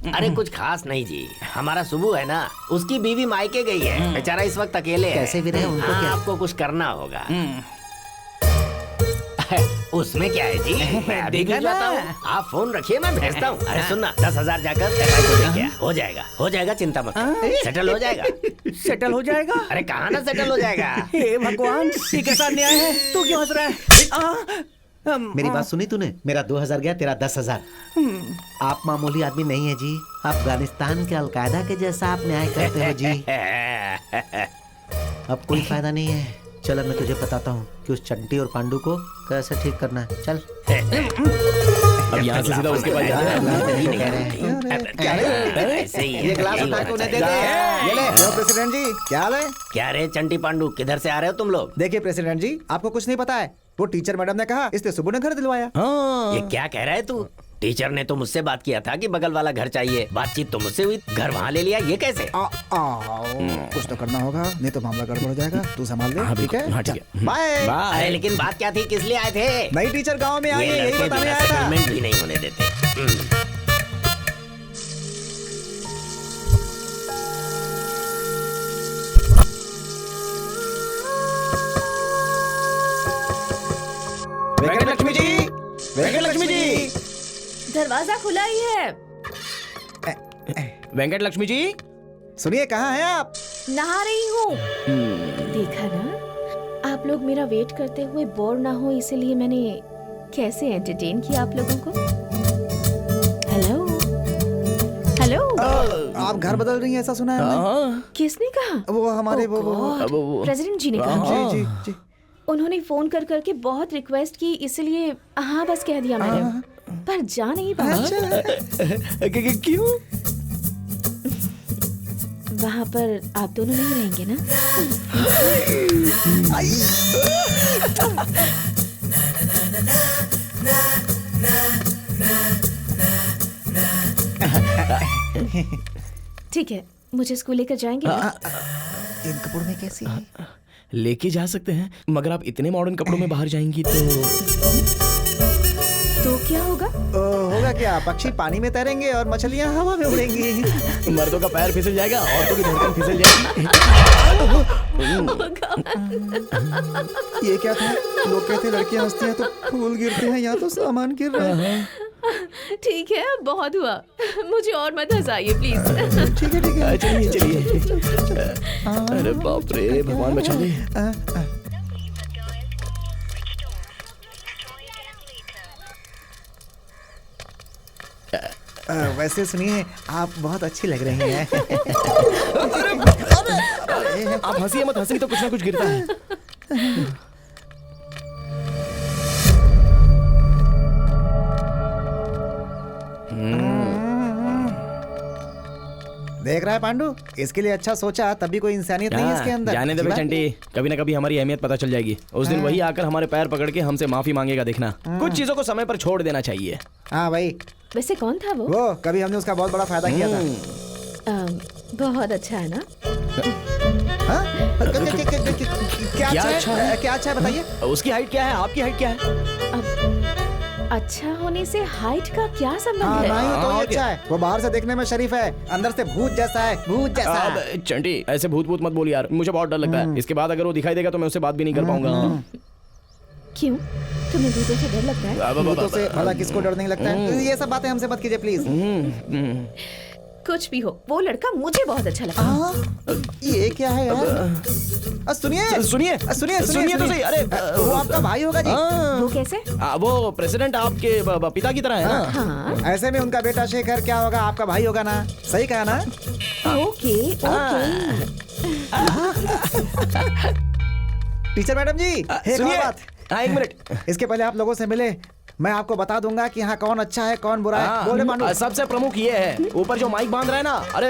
अरे कुछ खास नहीं जी, हमारा सुबू है ना, उसकी बीवी मायके गई है। बेचारा इस वक्त अकेले है। कैसे भी रहे उनको हाँ, क्या? आपको कुछ करना होगा। उसमें क्या है जी, मैं अभी देखा भेज जाता ना? हूँ। आप फोन रखिए, मैं भेजता हूँ। अरे सुनना, 10,000 जाकर एसआई को दे गया। हो जाएगा, चिंता मत कर। सेटल हो जाएगा। सेटल हो जाएगा? अरे कहाँ ना सेटल हो जाएगा। हे भगवान, ये कैसा अन्याय है? तू क्यों हंस रहा है? मेरी बात सुनी तूने? मेरा 2,000 गया, तेरा 10,000। आप मामूली आदमी नहीं है जी। अफगानिस्तान के अलकायदा के जैसा आप न्याय करते हो जी। अब कोई फायदा नहीं है। चल अब मैं तुझे बताता हूँ कि उस चंटी और पांडु को कैसे ठीक करना है। चल। अब यहाँ से सीधा उसके पास जाना है। ऐसे ही है। ये गिलास उठा के उन्हें दे दे। ये ले। हेलो प्रेसिडेंट जी, क्या हाल है? क्या रे चंटी पांडु, किधर से आ रहे हो तुम लोग? देखिए प्रेसिडेंट जी, आपको कुछ नहीं पता है। वो टीचर मैडम ने कहा इसलिए सुबह ने घर दिलवाया। ये क्या कह रहा है तू? टीचर ने तो मुझसे बात किया था कि बगल वाला घर चाहिए। बातचीत तो मुझसे हुई, घर वहाँ ले लिया, ये कैसे? कुछ तो करना होगा, नहीं तो मामला गड़बड़ हो जाएगा। तू संभाल ले, ठीक है? हाँ, ठीक है। बाय। अरे लेकिन बात क्या थी, किस लिए आए थे? नई टीचर गांव में आई ये है, यही लड़के बताने बिना आया था। सेटलमेंट भी नहीं होने देते। वेंकट लक्ष्मी जी, दरवाजा खुला ही है। वेंकट लक्ष्मी जी, सुनिए, कहाँ हैं आप? नहा रही हूँ। देखा ना, आप लोग मेरा वेट करते हुए बोर ना हो, इसीलिए मैंने कैसे एंटरटेन किया आप लोगों को। Hello hello. आप घर बदल रही हैं ऐसा सुना है हमने। किसने कहा? वो हमारे वो प्रेसिडेंट जी ने कहा। जी जी जी। उन्होंने फोन कर करके बहुत रिक्वेस्ट की, इसलिए हाँ बस कह दिया मैंने, पर जा नहीं पाया। क्यों? वहाँ पर आप दोनों नहीं रहेंगे ना? ठीक है, मुझे स्कूल लेकर जाएंगे? इन कपड़ों में कैसी है? लेके जा सकते हैं, मगर आप इतने मॉडर्न कपड़ों में बाहर जाएंगी तो क्या होगा? होगा क्या, पक्षी पानी में तैरेंगे और मछलियाँ हवा में उड़ेंगी। मर्दों का पैर फिसल जाएगा, औरतों की धड़कन फिसल जाएगी। ये क्या था? लोग कहते लड़कियाँ हंसती हैं तो फूल गिरते हैं, यहाँ तो सामान गिर रहा है। ठीक है, बहुत हुआ, मुझे और मत हंसाइए प्लीज। ठीक है ठीक है, चलिए चलिए। अरे बाप रे, भगवान बचा ले। वैसे सुनिए, आप बहुत अच्छी लग रही हैं। आप हंसिए मत, हंसी तो कुछ ना कुछ गिरता है। देख रहा है पांडु, इसके लिए अच्छा सोचा, तभी कोई इंसानियत नहीं है इसके अंदर। जाने दे बे चंटी, कभी ना कभी हमारी अहमियत पता चल जाएगी। उस दिन वही आकर हमारे पैर पकड़ के हमसे माफी मांगेगा, देखना। कुछ चीजों को समय पर छोड़ देना चाहिए। हाँ भाई। वैसे कौन था वो? कभी हमने उसका बहुत बड़ा फायदा किया था। बहुत अच्छा है ना? क्या अच्छा है बताइए। उसकी हाइट क्या है, आपकी हाइट क्या है? अच्छा होने से हाइट का क्या संबंध है? नहीं तो ये अच्छा है, वो बाहर से देखने में शरीफ है, अंदर से भूत जैसा है, भूत जैसा। चंटी ऐसे भूत भूत मत बोल यार, मुझे बहुत डर लगता है। इसके बाद अगर वो दिखाई देगा तो मैं उससे बात भी नहीं कर पाऊंगा। क्यों, तुम्हें भूतों से डर लगता है? भूतों से भला किसको डर नहीं लगता है? ये सब बातें हमसे मत कीजिए प्लीज। कुछ भी हो, वो लड़का मुझे बहुत अच्छा लगा। ये क्या है यार? सुनिए सुनिए सुनिए सुनिए तो सही। अरे वो आपका भाई होगा जी। वो कैसे? वो प्रेसिडेंट आपके पिता की तरह है ना? हाँ। ऐसे में उनका बेटा शेखर क्या होगा, आपका भाई होगा ना? सही कहा ना? Okay okay. टीचर मैडम जी, एक और बात। एक मिनट, इसके पहले आप लोगों से मिले, मैं आपको बता दूंगा कि यहाँ कौन अच्छा है कौन बुरा है। बोले पांडु। सबसे प्रमुख ये है, ऊपर जो माइक बांध रहा है ना, अरे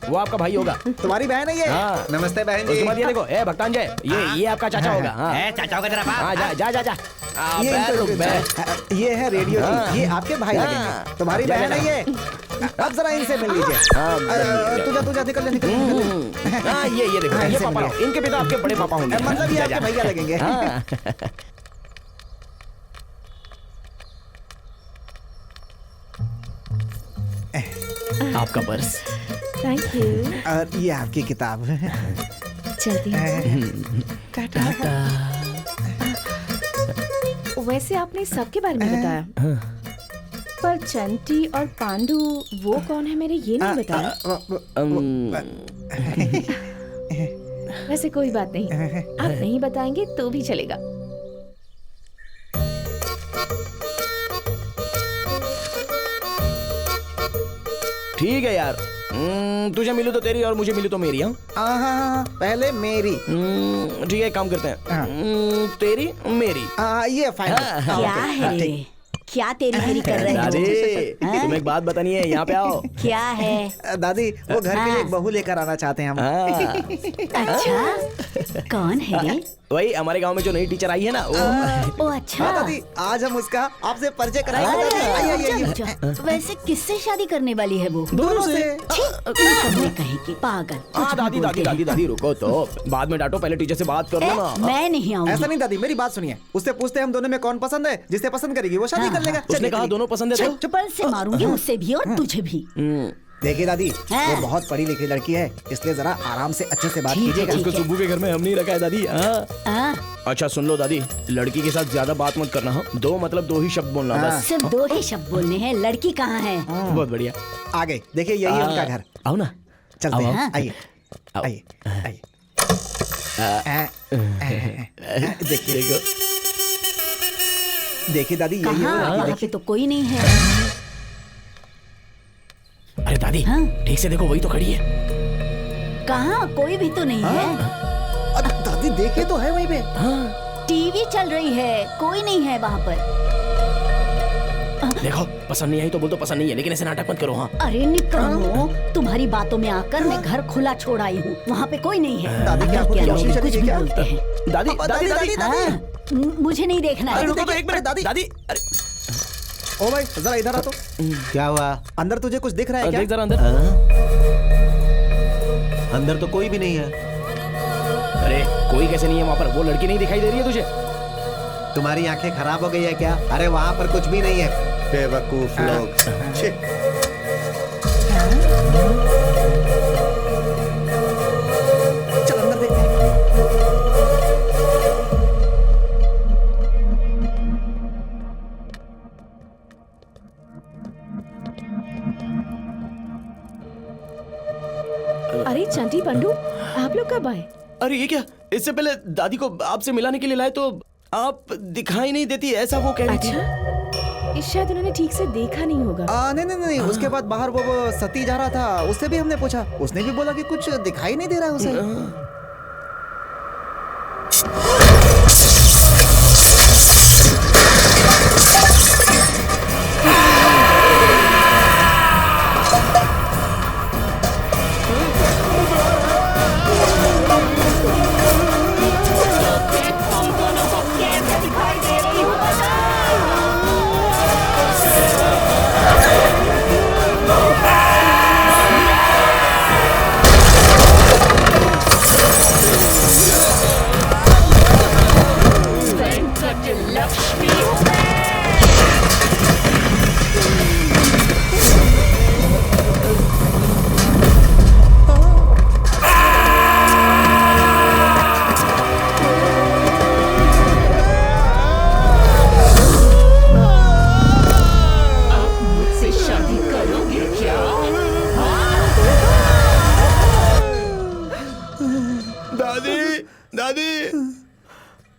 वो आपका भाई होगा। तुम्हारी बहन है ये? नमस्ते बहन जी। उसके बाद ये देखो, भक्तांजय, ये आपका चाचा होगा। चाचा होगा तेरा बाप। जा जा जा। ये है रेडियो जी, ये आपके भाई लगेंगे। तुम्हारी बहन है ये। अब जरा इनसे मिल लीजिए। तुझा निकल ले। ये देखो, ये पापा, इनके पिता आपके बड़े पापा होंगे। मतलब ये आपके भैया लगेंगे। आपका पर्स। Thank you. और ये आपकी किताब। चलती हूँ। टाटा। वैसे आपने सबके बारे में बताया, पर चंटी और पांडु वो कौन है मेरे ये नहीं बताया। वैसे कोई बात नहीं, आप नहीं बताएंगे तो भी चलेगा। ठीक है यार, तुझे मिलूं तो तेरी और मुझे मिलूं तो मेरी। हाँ, पहले मेरी। ठीक है, काम करते हैं। तेरी मेरी। ये फाइनल। क्या है रे? क्या तेरी तेरी कर रहे हो? दादी, तुम्हें एक बात बतानी है, यहाँ पे आओ। क्या है? दादी, वो घर के लिए एक बहू लेकर आना चाहते हैं हम। अच्छा, कौन है रे? वही हमारे गांव में जो नई टीचर आई है ना, वो। ओ अच्छा। दादी, आज हम उसका आपसे परिचय कराएंगे। वैसे किससे शादी करने वाली है वो? दोनों से। कहेगी पागल। दादी रुको तो, बाद में डांटो, पहले टीचर से बात कर लो ना। मैं नहीं आऊंगी। ऐसा नहीं दादी, मेरी बात सुनिए। उससे पूछते हम दोनों में कौन पसंद है, जिसे पसंद करेगी वो शादी कर लेगा। उसने कहा दोनों पसंद है तो? चप्पल से मारूंगी, उससे भी और तुझे भी। देखिए दादी, हाँ। वो बहुत पढ़ी लिखी लड़की है, इसलिए जरा आराम से अच्छे से बात कीजिएगा। उसको सुब्बू के घर में हम नहीं रखा है दादी। हाँ। हाँ, अच्छा सुन लो दादी, लड़की के साथ ज्यादा बात मत करना। हाँ, दो मतलब दो ही शब्द बोलना बस। सिर्फ 2 ही शब्द बोलने हैं। लड़की कहाँ है? बहुत बढ़िया। आगे देखिए, यही है उनका घर। आओ ना, चलते आओ, हैं। हाँ। आइए आओ। आइए आइए। देखिए देखिए दादी, यही है कहाँ? वो लड़की, यहाँ पे देखिए। तो कोई नहीं है। अरे दादी, हाँ? ठीक से देखो, वही तो खड़ी है। कहाँ? कोई भी तो नहीं है। अरे दादी देखिए तो है वहीं पे। टीवी चल रही है, कोई नहीं है वहाँ पर। देखो, पसंद नहीं आई तो बोल दो पसंद नहीं है, लेकिन ऐसे नाटक मत करो। हाँ, अरे निकम्मो, तुम्हारी बातों में आकर मैं घर खुला छोड़ आई हूँ। वहाँ पे कोई नहीं है। दादी, क्या घर के आपको अंदर रोशनी कुछ चली भी क्या? बोलते हैं। दादी दादी दादी हाँ, मुझे नहीं देखना अरे है। रुको तो एक मिनट दादी दादी। अरे ओ भाई जरा इधर आ तो। क्या हुआ? अंदर तुझे कुछ दिख रहा है क्या? देख जरा अंदर। अंदर तो कोई भी नहीं है। अरे कोई कैसे नहीं है वहाँ पर? वो लड़की नहीं दिखाई दे रही है तुझे? तुम्हारी आंखें खराब हो गई है क्या? अरे वहाँ पर कुछ भी नहीं है, बेवकूफ लोग। छी। चल अंदर देखते हैं। अरे चंटी पंडू, आप लोग कब आए? अरे ये क्या, इससे पहले दादी को आपसे मिलाने के लिए लाए तो आप दिखाई नहीं देती, ऐसा वो कह रही थी। अच्छा, शायद उन्होंने ठीक से देखा नहीं होगा। नहीं, उसके बाद बाहर वो सती जा रहा था, उससे भी हमने पूछा, उसने भी बोला कि कुछ दिखाई नहीं दे रहा है उसे।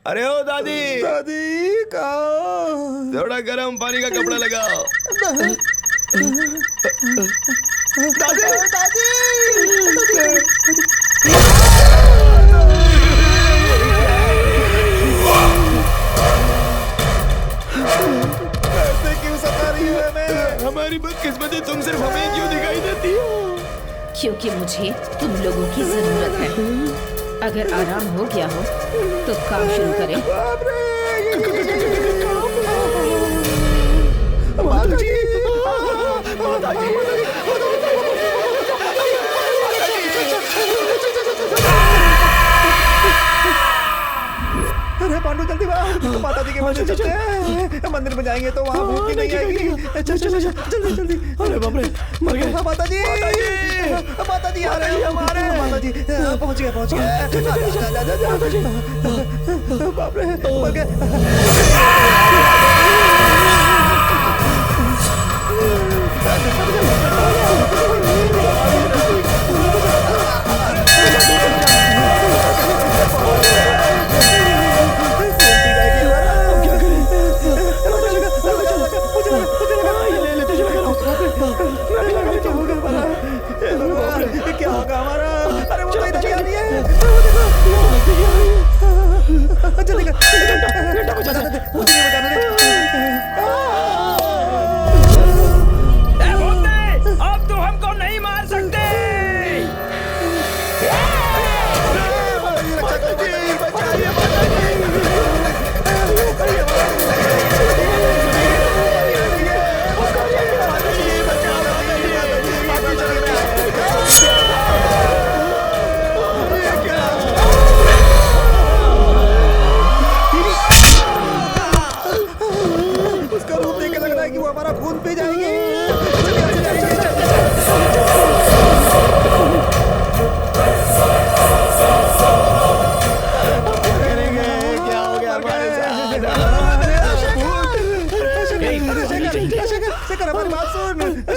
अरे ओ दादी, दादी कहाँ? थोड़ा गर्म पानी का कपड़ा लगाओ। दादी दादी ऐसे क्यों सता रही है हमें? हमारी बदकिस्मती, तुम सिर्फ हमें क्यों दिखाई देती हो? क्योंकि मुझे तुम लोगों की जरूरत है। अगर आराम हो गया हो तो काम शुरू करें। अरे पांडु जल्दी माता जी के मंदिर चलते हैं। मंदिर में जाएंगे तो वहाँ भूख नहीं आएगी। चल जल्दी जल्दी। अरे बाप रे, मर गए। माता जी आ रहे हैं हमारे। माता जी पहुँच गए। बाप रे मर गए। क्या होगा हमारा? अरे वो तो इधर ही आ रही है। जल्दी कर, बचा दे, मुझे नहीं बचाने दे। अब तो हमको नहीं मार सकते।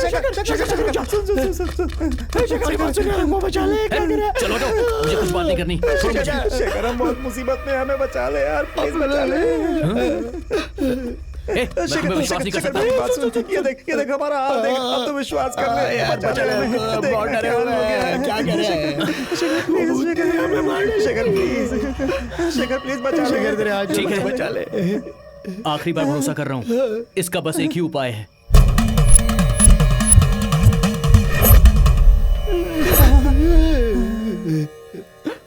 चलो तो मुझे कुछ बात नहीं करनी। शेखर हम बहुत मुसीबत में, हमें बचा ले यार, प्लीज बचा ले। मैं तुम्हें विश्वास नहीं कर सकता। ये देख हमारा हाल देख, अब तो विश्वास कर ले। बचा ले हमें, बहुत डरे हुए हैं, क्या कर रहे हैं? शेखर प्लीज बचा ले। ठीक है, बचा ले। आखिरी बार भरोसा कर रहा हूँ, इसका बस एक ही उपाय है।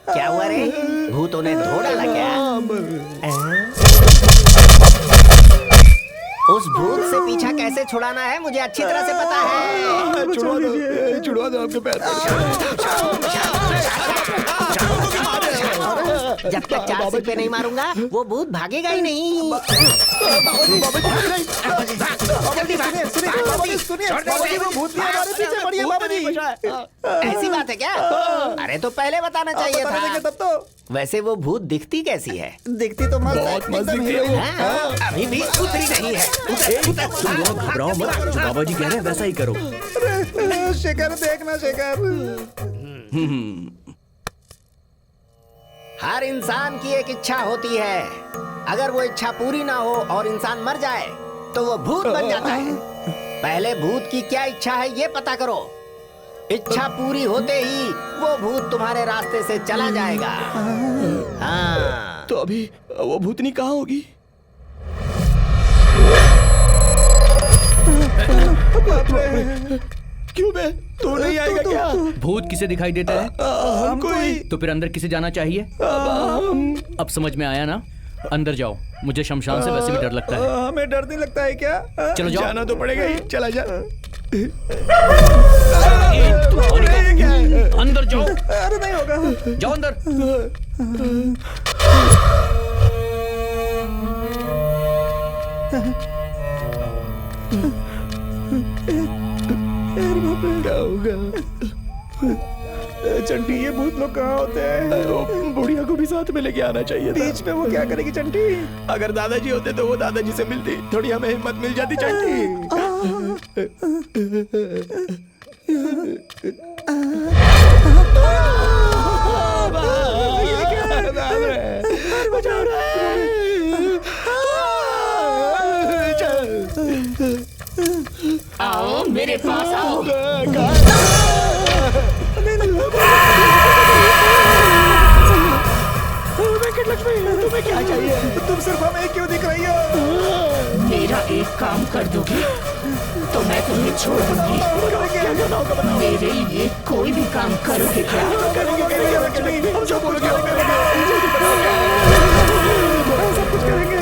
क्या हुआ रे? भूतों ने धो डाला क्या? उस भूत से पीछा कैसे छुड़ाना है मुझे अच्छी तरह से पता है। छुड़वा दो आपके पैर। जब तक 4 सिक्के नहीं मारूंगा वो भूत भागेगा ही नहीं। ऐसी बात है क्या? अरे तो पहले बताना चाहिए था। तब तो वैसे वो भूत दिखती कैसी है? दिखती तो बहुत मस्त दिखती है। अभी भी उतरी नहीं है। तुम लोग घबराओ मत, जो बाबा जी कह रहे हैं वैसा ही करो। शेखर देखना शेखर। हर इंसान की एक इच्छा होती है, अगर वो इच्छा पूरी ना हो और इंसान मर जाए तो वो भूत बन जाता है। पहले भूत की क्या इच्छा है ये पता करो। इच्छा पूरी होते ही वो भूत तुम्हारे रास्ते से चला जाएगा। हाँ। तो अभी वो भूतनी कहाँ होगी? क्यों बे? तू नहीं आएगा क्या? भूत किसे दिखाई देता है? हमको ही। तो फिर अंदर किसे जाना चाहिए? अब समझ में आया ना? अंदर जाओ, मुझे शमशान से वैसे भी डर लगता है। हमें डर नहीं लगता है क्या? चलो जाओ। जाना तो पड़ेगा ही, चला जा। अंदर जाओ। अरे नहीं होगा। जाओ अंदर। क्या होगा? चंटी ये भूत लोग कहाँ होते हैं? बुढ़िया को भी साथ में लेके आना चाहिए था। बीच में वो क्या करेगी चंटी? अगर दादाजी होते तो वो दादाजी से मिलती, थोड़ी हमें हिम्मत मिल जाती चंटी। आओ मेरे पास आओ। तुम्हें क्या चाहिए? तुम सिर्फ हमें क्यों दिख रही हो? मेरा एक काम कर दोगे तो मैं तुम्हें छोड़ दूंगी। मेरे लिए कोई भी काम करोगे क्या?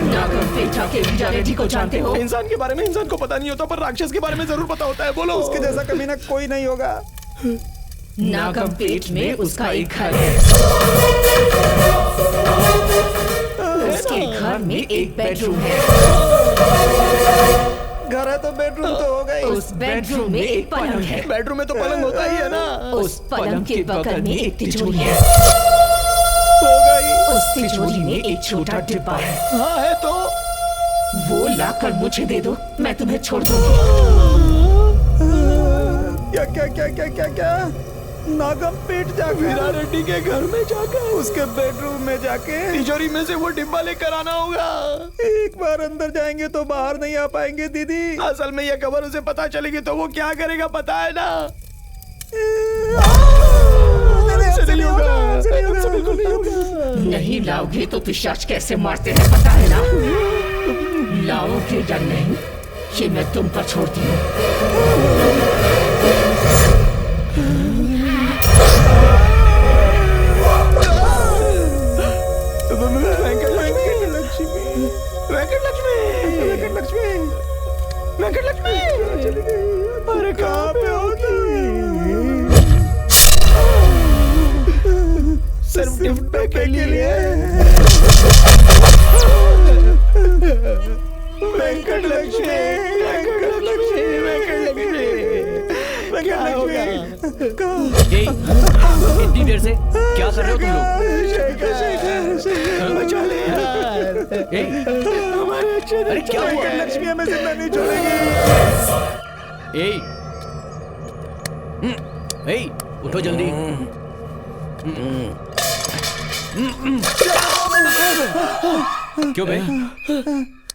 नागम पेठा के विजारेडी को जानते हो? इंसान के बारे में इंसान को पता नहीं होता, पर राक्षस के बारे में जरूर पता होता है। बोलो। उसके जैसा कमीना कोई नहीं होगा। नागम पेट में उसका एक घर है। उसके घर में एक बेडरूम है। घर है तो बेडरूम तो होगा ही। उस बेडरूम में एक पलंग है। बेडरूम में तो पलंग होता ही है ना। उस पलंग के बगल में एक तिजोरी है। होगा ही। उस तिजोरी में एक छोटा डिब्बा है। हाँ है तो वो लाकर मुझे दे दो, मैं तुम्हें छोड़ दूंगी। क्या क्या क्या क्या क्या क्या? नागम पेट जाकर वीरा रेड्डी के घर में जाकर उसके बेडरूम में जाके तिजोरी में से वो डिब्बा लेकर आना होगा। एक बार अंदर जाएंगे तो बाहर नहीं आ पाएंगे दीदी। असल में ये खबर उसे पता चलेगी तो वो क्या करेगा पता है ना? नहीं लाओगे तो पिशाच कैसे मारते हैं पता है ना? लाओगे या नहीं ये मैं तुम पर छोड़ती हूँ। वेंकटलक्ष्मी चली गई। अरे कहाँ पे होगी? सिर्फ गिफ्ट पैक के लिए। वेंकटलक्ष्मी क्या होगा? इतनी देर से क्या कर रहे हो तुम लोग? बचा ले अरे क्या हुआ? लक्ष्मी हमें जिंदा नहीं छोड़ेगी। ए, उठो जल्दी। क्यों बे?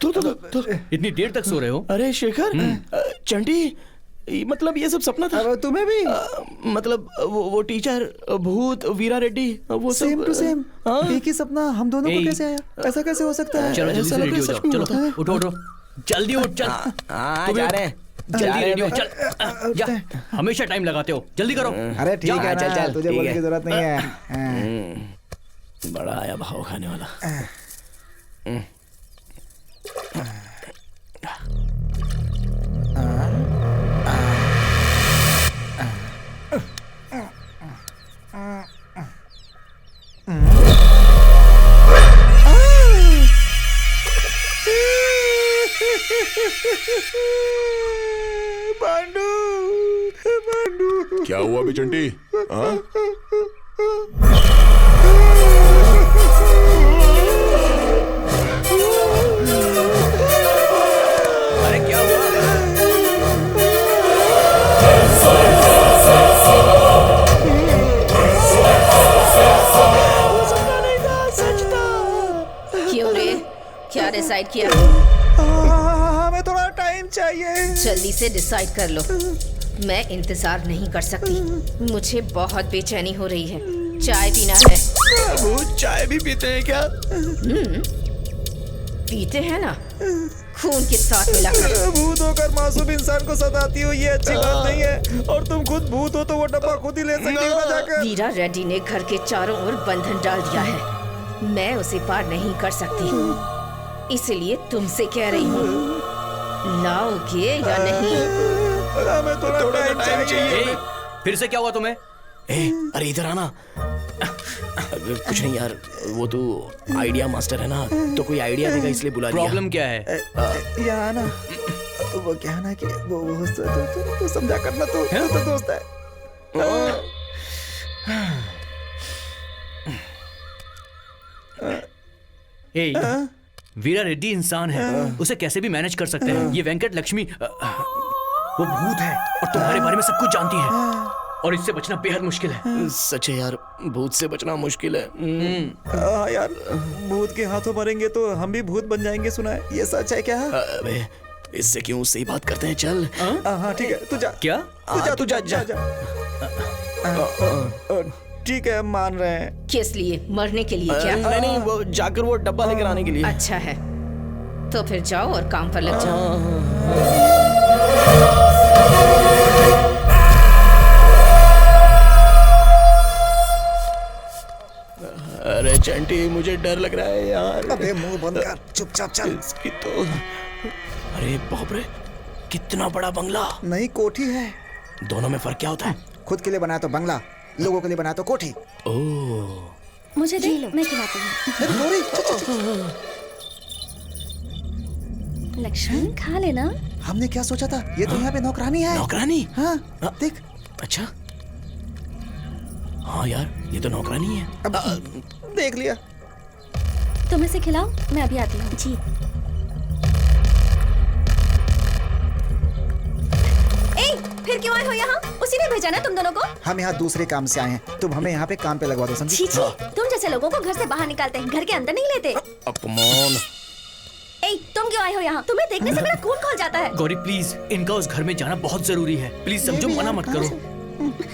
तो इतनी देर तक सो रहे हो? अरे शेखर, चंटी, मतलब ये सब सपना था। तुम्हें भी मतलब वो टीचर, भूत, वीरा रेड्डी, वो सब सेम टू सेम एक ही सपना हम दोनों को ए, कैसे आया? ऐसा कैसे हो सकता है? चलो जल्दी से रेडी हो जाओ। चलो उठो उठो, जल्दी उठ, चल। जा रहे हैं, जल्दी रेडी हो, चल। जा, हमेशा टाइम लगाते हो, जल्दी करो। अरे ठीक है, चल, चल, तुझे ठीक बोलने है। की जरूरत नहीं है। बड़ा आया भाव खाने वाला। पांडू, पांडू, क्या हुआ बे चंटी? हाँ? अरे क्या हुआ? क्यों रे? क्या डिसाइड किया? हमें थोड़ा टाइम चाहिए। जल्दी से डिसाइड कर लो। मैं इंतजार नहीं कर सकती, मुझे बहुत बेचैनी हो रही है। चाय पीना है। भूत चाय भी पीते हैं क्या? पीते हैं ना, खून के साथ मिलाकर। भूत होकर मासूम इंसान को सताती हो, ये अच्छी बात नहीं है। और तुम खुद भूत हो तो वो डब्बा खुद ही ले सकती हो ना जाकर। वीरा रेड्डी ने घर के चारों ओर बंधन डाल दिया है, मैं उसे पार नहीं कर सकती, इसलिए तुमसे कह रही हूँ, लाओगे या नहीं? हमें थोड़ा टाइम चाहिए। ए, फिर से क्या हुआ तुम्हें? अरे इधर आना। कुछ नहीं यार, वो तो आइडिया मास्टर है ना, तो कोई आइडिया देगा इसलिए बुला दिया। प्रॉब्लम क्या है? यहाँ ना, वो क्या है ना कि वो तो समझा करना, तो दोस्त है। ए, वीरा रेड्डी इंसान है, उसे कैसे भी मैनेज कर सकते हैं। ये वेंकट लक्ष्मी वो भूत है और तुम्हारे बारे में सब कुछ जानती है, और इससे बचना बेहद मुश्किल है। सच है यार, भूत से बचना मुश्किल है। हाँ यार, भूत के हाथों मरेंगे तो हम भी भूत बन जाएंगे, सुना है? ये सच है क्या? अबे इससे क्यों सही बात करते हैं, चल। हाँ ठीक है, तू जा। क्या? तू जा। ठीक है, मान रहे हैं। किस लिए? मरने के लिए क्या? नहीं, वो जाकर वो डब्बा लेकर आने के लिए। अच्छा है, तो फिर जाओ और काम पर लग जाओ। अरे चंटी, मुझे डर लग रहा है यार। अबे मुंह बंद कर, चुपचाप चल। इसकी तो, अरे बाप रे, कितना बड़ा बंगला। नहीं, कोठी है। दोनों में फर्क क्या होता है? खुद के लिए बनाया तो बंगला, लोगों के लिए बनाया तो कोठी। ओह, मुझे दे लो, मैं खिलाती हूँ। लक्ष्मण खा लेना। हमने क्या सोचा था, ये तो यहाँ पे नौकरानी है। नौकरानी? हाँ, देख। अच्छा, हाँ यार, ये तो नौकरानी है। अब देख लिया। तुम इसे खिलाओ, मैं अभी आती हूँ। जी। फिर क्यों आए हो यहाँ? उसी ने भेजा ना तुम दोनों को? हम यहाँ दूसरे काम से आए हैं, तुम हमें यहाँ पे काम पे लगवा दो, समझी? छी छी, तुम जैसे लोगों को घर से बाहर निकालते हैं, घर के अंदर नहीं लेते। अपमान। ए, तुम क्यों आए हो यहाँ? तुम्हें देखने से मेरा खून खौल जाता है। गौरी प्लीज, इनका उस घर में जाना बहुत जरूरी है, प्लीज समझो, मना मत करो।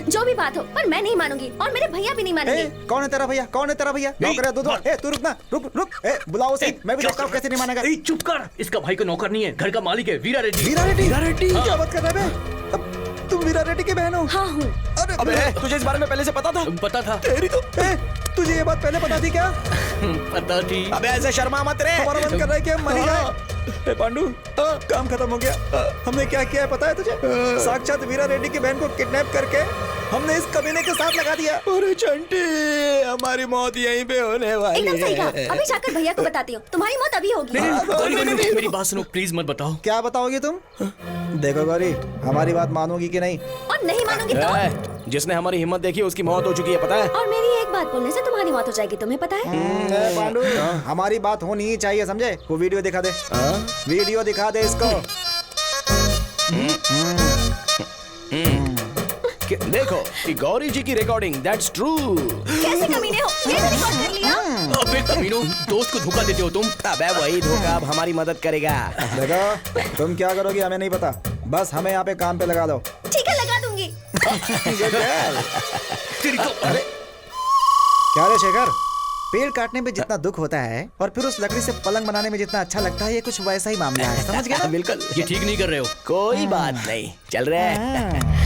जो भी बात हो, पर मैं नहीं मानूंगी और मेरे भैया भी नहीं मानेंगे। कौन है तेरा भैया? कौन है तेरा भैया? नौकर है, दो। तू रुक ना, रुक। बुलाओ उसे, मैं भी देखता हूँ कैसे नहीं मानेगा। चुप कर, इसका भाई को नौकर नहीं है, घर का मालिक है, वीरा रेड्डी। वीरा रेड्डी? क्या बात कर रहा है? तुम वीरा रेड्डी के बहन हो? हाँ हूँ। अबे तुझे इस बारे में पहले से पता था? पता था। तेरी तो तुझे ये बात पहले पता थी क्या? पता थी। अबे ऐसे शर्मा मत रे। हमारा मन कर रहा है कि हम मर जाए। पांडु, काम खत्म हो गया। हमने क्या किया है पता है तुझे? साक्षात वीरा रेड्डी की बहन को किडनैप करके हमने इस कमीने के साथ लगा दिया। अरे चंटी, हमारी मौत यहीं पे होने वाली एकदम सही है। कहा। अभी जाकर भैया को बताती हूँ, तुम्हारी मौत अभी होगी। नहीं, मेरी बात सुनो, प्लीज मत बताओ। क्या बताओगे तुम? देखो गौरी, हमारी बात मानोगी कि नहीं? और नहीं मानोगी तो? जिसने हमारी हिम्मत देखी उसकी मौत हो चुकी है, पता है? और मेरी एक बात बोलने से तुम्हारी मौत हो जाएगी, तुम्हें पता है? पांडु, हमारी बात होनी ही चाहिए, समझे? वो वीडियो दिखा दे। वीडियो दिखा दे इसको। देखो कि गौरी जी की रिकॉर्डिंग, दैट्स ट्रू। कैसे कमीने हो, कैसे रिकॉर्ड कर लिया? अबे कमीनों, दोस्त को धोखा देते हो तुम। अबे वही धोखा अब हमारी मदद करेगा। देखो तुम क्या करोगी हमें नहीं पता, बस हमें यहाँ पे काम पे लगा दो। ठीक है, लगा दूंगी। अरे क्या रे शेखर, पेड़ काटने में जितना दुख होता है और फिर उस लकड़ी से पलंग बनाने में जितना अच्छा लगता है, ये कुछ वैसा ही मामला है, समझ गया ना? बिल्कुल, ये ठीक नहीं कर रहे हो। कोई बात नहीं, चल रहा है।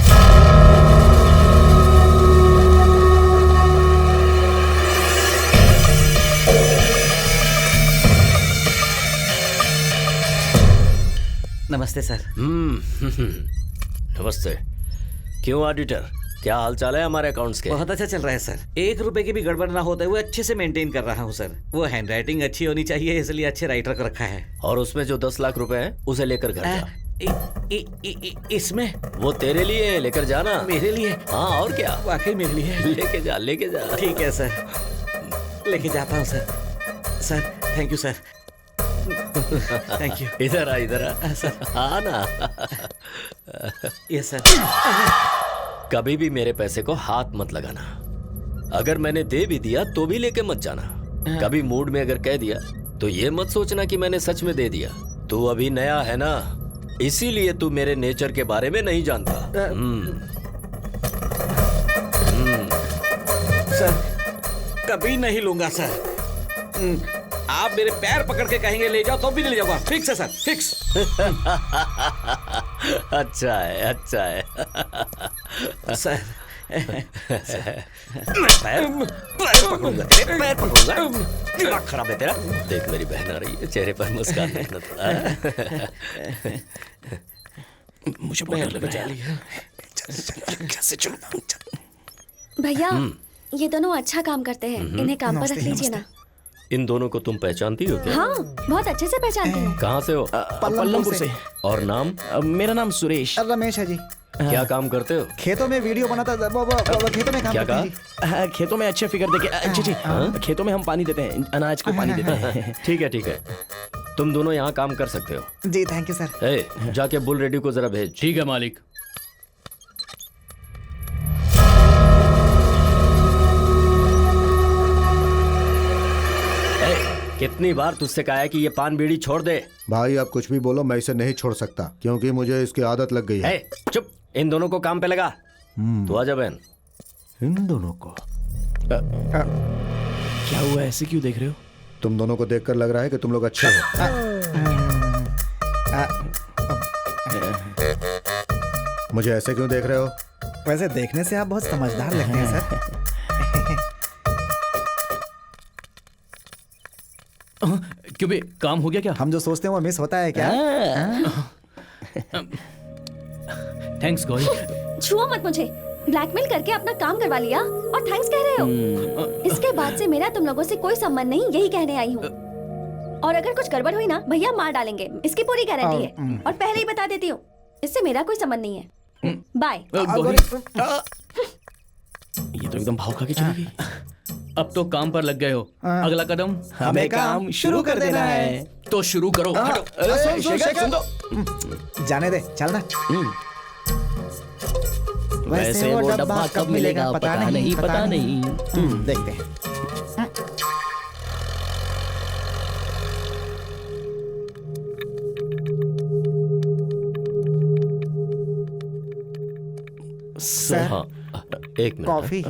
नमस्ते सर। नमस्ते। क्यों ऑडिटर, क्या हाल चाल है हमारे अकाउंट्स के? बहुत अच्छा चल रहा है सर, 1 रुपए की भी गड़बड़ ना होते हुए अच्छे से मेंटेन कर रहा हूँ सर। वो हैंडराइटिंग अच्छी होनी चाहिए, इसलिए अच्छे राइटर को रखा है। और उसमें जो 10 लाख रुपए हैं उसे लेकर घर जा। इसमें वो तेरे लिए है, लेकर जाना। मेरे लिए? हाँ और क्या, वाकई मेरे लिए। लेके जा, लेके जा। ठीक है सर, लेके जाता हूँ sir. Sir thank you sir, thank you. इधर आ, इधर आ। हाँ ना। Yes sir. कभी भी मेरे पैसे को हाथ मत लगाना। अगर मैंने दे भी दिया तो भी लेके मत जाना। कभी मूड में अगर कह दिया तो ये मत सोचना कि मैंने सच में दे दिया। तू अभी नया है ना, इसीलिए तू मेरे नेचर के बारे में नहीं जानता। सर कभी नहीं लूंगा सर। आप मेरे पैर पकड़ के कहेंगे ले जाओ तो भी नहीं ले जाऊंगा। फिक्स है सर, फिक्स। अच्छा है, अच्छा है। सर पैर पकड़ूंगा, पैर पकड़ूंगा। दिमाग खराब है तेरा। देख मेरी बहन आ रही है, चेहरे पर मुस्कान देखना थोड़ा। मुझे बहुत डर लग रहा है। कैसे चलूं? भैया ये दोनों अच्छा काम करते हैं, इन्हें काम पर रख लीजिए ना। इन दोनों को तुम पहचानती हो क्या? हाँ बहुत अच्छे से पहचानती हूँ। कहाँ से हो? पल्लमपुर से। और नाम? मेरा नाम सुरेश। रमेश है जी। क्या काम करते हो? खेतों में वीडियो बनाता, खेतों में काम क्या करते हैं जी। खेतों में अच्छे फिगर देके जी खेतों में हम पानी देते हैं, अनाज को पानी देते हैं। ठीक है, ठीक है। तुम दोनों यहाँ काम कर सकते हो। जी थैंक यू सर। ए, जाके बुल रेडी को जरा भेज। ठीक है मालिक। कितनी बार तुझसे कहा है कि ये पान बीड़ी छोड़ दे? भाई आप कुछ भी बोलो, मैं इसे नहीं छोड़ सकता क्योंकि मुझे इसकी आदत लग गई है। चुप, इन दोनों को काम पे लगा। तू आजा बहन। इन दोनों को क्या हुआ, ऐसे क्यों देख रहे हो? तुम दोनों को देखकर लग रहा है कि तुम लोग अच्छे हो। मुझे ऐसे क्यों देख रहे हो? वैसे देखने से आप बहुत समझदार लगते हैं सर। क्यों बे, काम हो गया क्या? हम जो सोचते हैं वो मिस होता है क्या? थैंक्स गौरी। छुओ मत मुझे, ब्लैकमेल करके अपना काम करवा लिया और थैंक्स कह रहे हो। इसके बाद से मेरा तुम लोगों से कोई संबंध नहीं, यही कहने आई हूँ। और अगर कुछ गड़बड़ हुई ना, भैया मार डालेंगे, इसकी पूरी गारंटी है। और पहले ही बता देती हूँ, इससे मेरा कोई संबंध नहीं है। बाय। ये तो एकदम भाव खा के चली गई। अब तो काम पर लग गए हो, अगला कदम हमें काम शुरू कर देना है। तो शुरू करो। सुन दो। जाने दे, चलना। वैसे वो डब्बा कब मिलेगा पता नहीं, पता नहीं। देखते हैं। सर, हाँ, एक मिनट। कॉफी।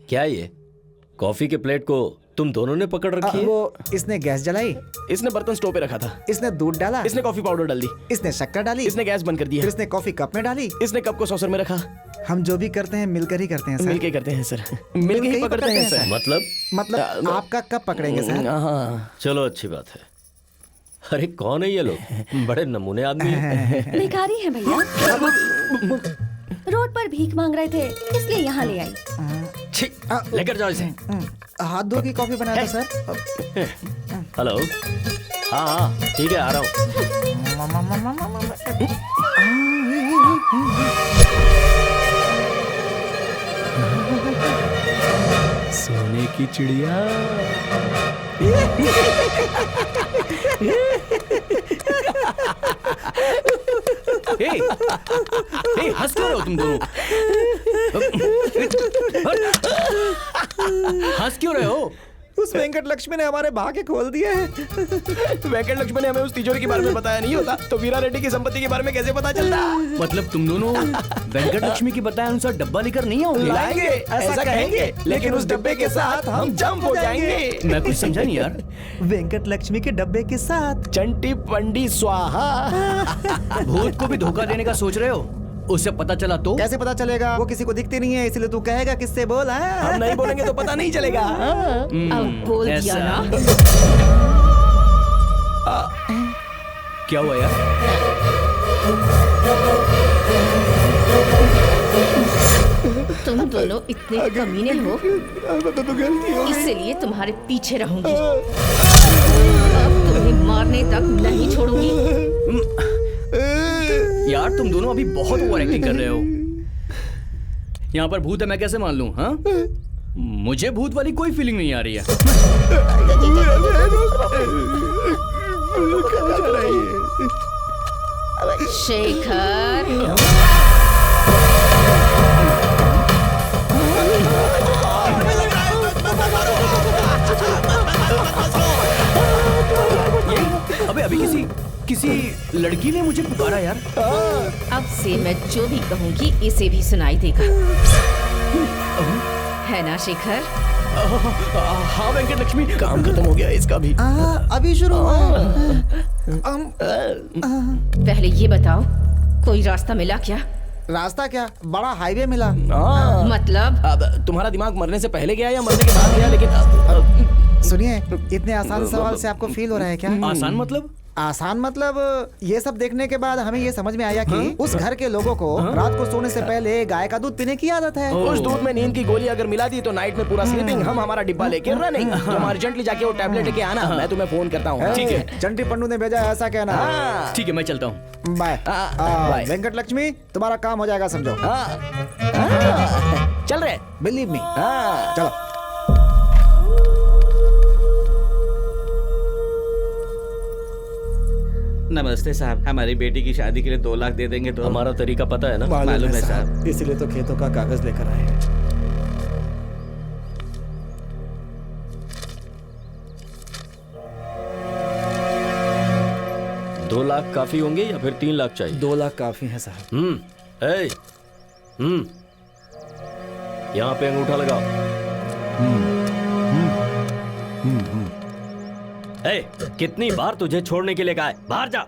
क्या ये कॉफी के प्लेट को तुम दोनों ने पकड़ रखी है? वो इसने गैस जलाई, इसने बर्तन स्टोव पे रखा था, इसने दूध डाला, इसने कॉफी पाउडर डाल दी, इसने शक्कर डाली, इसने गैस बंद कर दिया, फिर इसने कॉफी कप में डाली, इसने कप को सॉसर में रखा। हम जो भी करते हैं मिलकर ही करते हैं सर। मिलके करते हैं सर, मिलके ही पकड़ते हैं सर। मतलब आपका कब पकड़ेंगे सर? चलो अच्छी बात है। अरे कौन है ये लोग? बड़े नमूने आदमी हैं। भिखारी है भैया, रोड पर भीख मांग रहे थे, इसलिए यहाँ ले आई। लेकर जाओ इसे। हाथ धो की कॉफी बनाया था सर। हेलो, हाँ हाँ ठीक है, आ रहा हूँ। सोने की चिड़िया। हंस क्यों रहे हो तुम दोनों? हंस क्यों रहे हो? उस वेंकट लक्ष्मी ने हमारे भाग्य खोल दिए हैं। वेंकट लक्ष्मी ने हमें उस तिजोरी के बारे में बताया नहीं होता तो वीरा रेड्डी की संपत्ति के बारे में कैसे पता चलता? मतलब तुम दोनों वेंकट लक्ष्मी की बताए अनुसार डब्बा लेकर नहीं आओगे? लाएंगे, ऐसा कहेंगे, लेकिन उस डब्बे के साथ हम जंप हो जाएंगे। मैं कुछ समझा नहीं यार। वेंकट लक्ष्मी के डब्बे के साथ चंटी पंडी स्वाहा। भूत को भी धोखा देने का सोच रहे हो? उससे पता चला तो? कैसे पता चलेगा? वो किसी को दिखती नहीं है, इसलिए तू कहेगा किससे बोल? हम नहीं बोलेंगे तो पता नहीं चलेगा। अब बोल दिया ना। क्या हुआ यार? तुम दोनों इतने कमीने हो, इसलिए तुम्हारे पीछे रहूंगी। अब तुम्हें मारने तक नहीं छोड़ूंगी। यार तुम दोनों अभी बहुत ओवर एक्टिंग कर रहे हो। यहाँ पर भूत है, मैं कैसे मान लूं? हाँ, मुझे भूत वाली कोई फीलिंग नहीं आ रही है। शेखर, अबे अभी किसी लड़की ने मुझे पुकारा यार। अब से मैं जो भी कहूंगी इसे भी सुनाई देगा, है ना शेखर? हाँ वेंकट लक्ष्मी, काम खत्म हो गया इसका भी। अभी शुरू हुआ। पहले ये बताओ, कोई रास्ता मिला क्या? रास्ता क्या, बड़ा हाईवे मिला। मतलब अब तुम्हारा दिमाग मरने से पहले गया या मरने के बाद गया? लेकिन सुनिए, इतने आसान सवाल से आपको फील हो रहा है क्या? आसान मतलब? आसान मतलब ये सब देखने के बाद हमें ये समझ में आया कि उस घर के लोगों को रात को सोने से पहले गाय का दूध पीने की आदत है। उस दूध में नींद की गोली अगर मिला दी तो नाइट में पूरा स्लीपिंग, हम हमारा डिब्बा लेके रनिंग। तुम अर्जेंटली जाके वो टैबलेट लेके आना, मैं तुम्हें फोन करता हूँ। ठीक है। चंटी पंडू ने भेजा है, ऐसा कहना। ठीक है, मैं चलता हूँ। बाय। वेंकट लक्ष्मी, तुम्हारा काम हो जाएगा, समझो। चल रहे, बिलीव मी। चलो। नमस्ते साहब, हमारी बेटी की शादी के लिए 2 लाख दे देंगे तो? हमारा तरीका पता है ना? मालूम है साहब, इसलिए तो खेतों का कागज लेकर आए हैं। दो लाख काफी होंगे या फिर 3 लाख चाहिए? 2 लाख काफी है साहब। यहाँ पे अंगूठा लगाओ। कितनी बार तुझे छोड़ने के लिए कहा है? बाहर जा।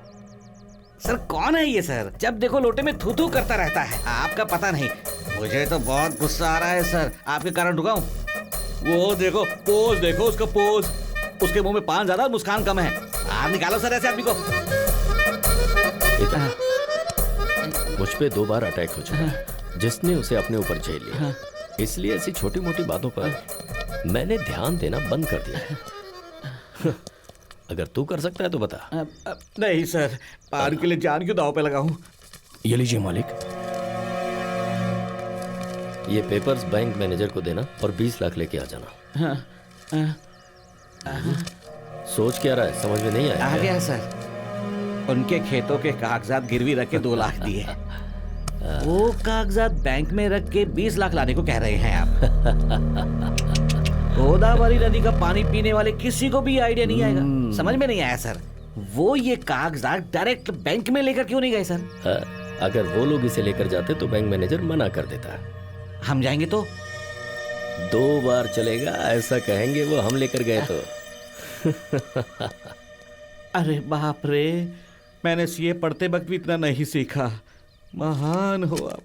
सर कौन है ये सर? जब देखो लोटे में थू थू करता रहता है, आपका पता नहीं। मुझे तो बहुत गुस्सा आ रहा है सर, आपके कारण रुकाऊं? वो देखो पोज, देखो उसका पोज, उसके मुंह में पान ज्यादा मुस्कान कम है। आप निकालो सर ऐसे आदमी को। मुझ पे 2 बार अटैक हो चुका, जिसने उसे अपने ऊपर झेल लिया। इसलिए ऐसी छोटी मोटी बातों पर मैंने ध्यान देना बंद कर दिया। अगर तू कर सकता है तो बता। नहीं सर, पान के लिए जान क्यों दांव पे लगाऊं? ये लीजिए मालिक। ये पेपर्स बैंक मैनेजर को देना और 20 लाख लेके आ जाना। सोच क्या रहा है, समझ में नहीं आया? आ गया सर। उनके खेतों के कागजात गिरवी रख के 2 लाख दिए। वो कागजात बैंक में रख के 20 लाख लाने को कह रहे हैं आप। गोदावरी नदी का पानी पीने वाले किसी को भी आइडिया नहीं आएगा। समझ में नहीं आया सर, वो ये कागजात डायरेक्ट बैंक में लेकर क्यों नहीं गए सर? अगर वो लोग इसे लेकर जाते तो बैंक मैनेजर मना कर देता। हम जाएंगे तो? 2 बार चलेगा, ऐसा कहेंगे वो हम लेकर गए तो। अरे बाप रे, मैंने सीए पढ़ते वक्त भी इतना नहीं सीखा। महान हो आप।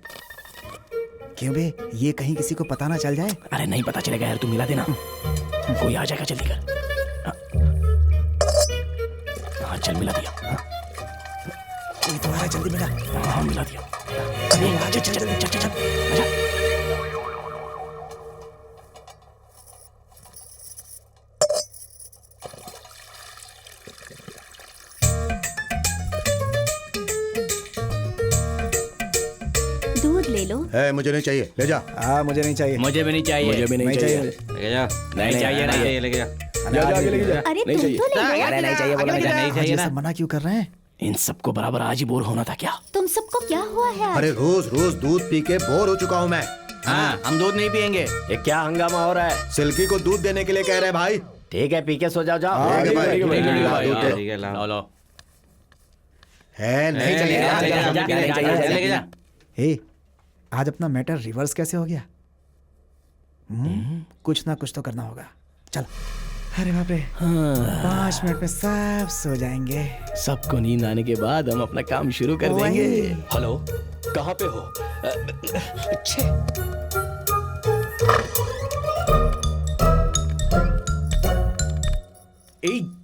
क्यों बे, ये कहीं किसी को पता ना चल जाए? अरे नहीं पता चलेगा यार, तू मिला देना, कोई आ जाएगा, जल्दी कर। हाँ चल, मिला दिया। ये तुम्हारा, जल्दी मिला। हाँ मिला दिया। अरे चल चल चल चल चल। ले लो। मुझे नहीं चाहिए, ले जा। मुझे नहीं चाहिए। मुझे भी नहीं चाहिए। मुझे भी नहीं चाहिए। लेके जा। नहीं चाहिए, नहीं लेके जा। अरे तुम तो ले लो। अरे नहीं चाहिए। नहीं चाहिए, बोला नहीं चाहिए ना। मना क्यों कर रहे हैं? इन सबको बराबर आज ही बोर होना था क्या? तुम सबको क्या हुआ है आज? अरे रोज रोज दूध पी के बोर हो चुका हूँ मैं। हाँ, हम दूध नहीं पियेंगे। ये क्या हंगामा हो रहा है? सिल्की को दूध देने के लिए कह रहे हैं भाई। ठीक है, पी के सो जाओ जाओ। ठीक है भाई, ठीक है, ठीक है, लो लो। है नहीं चलेगा। हे, आज अपना मैटर रिवर्स कैसे हो गया? कुछ ना कुछ तो करना होगा। चल। अरे बाप रे, 5 मिनट में सब सो जाएंगे। सबको नींद आने के बाद हम अपना काम शुरू कर देंगे। हेलो, कहाँ पे हो?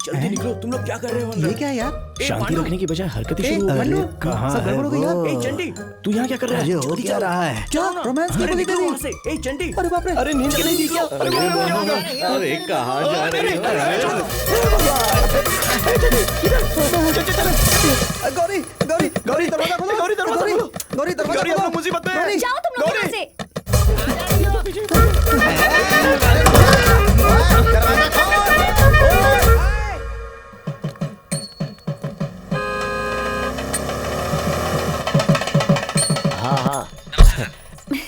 जल्दी निकलो, तुम लोग क्या कर रहे हो अंदर? ये क्या यार? शांति रखने की बजाय हरकतें शुरू हो गई। कहाँ सब गड़बड़ हो गई यार? ए चंडी, तू यहाँ क्या कर रहा है? हो क्या रहा है? क्या रोमांस की गोली वहाँ से। ए चंडी, अरे बाप रे, अरे नींद की नहीं दी क्या? अरे कहाँ जा रही हो? गौरी गौरी गौरी दरवाजा खोलो, गौरी दरवाजा खोलो, गौरी दरवाजा खोलो। मुसीबत में। जाओ तुम लोग यहाँ से। हाँ,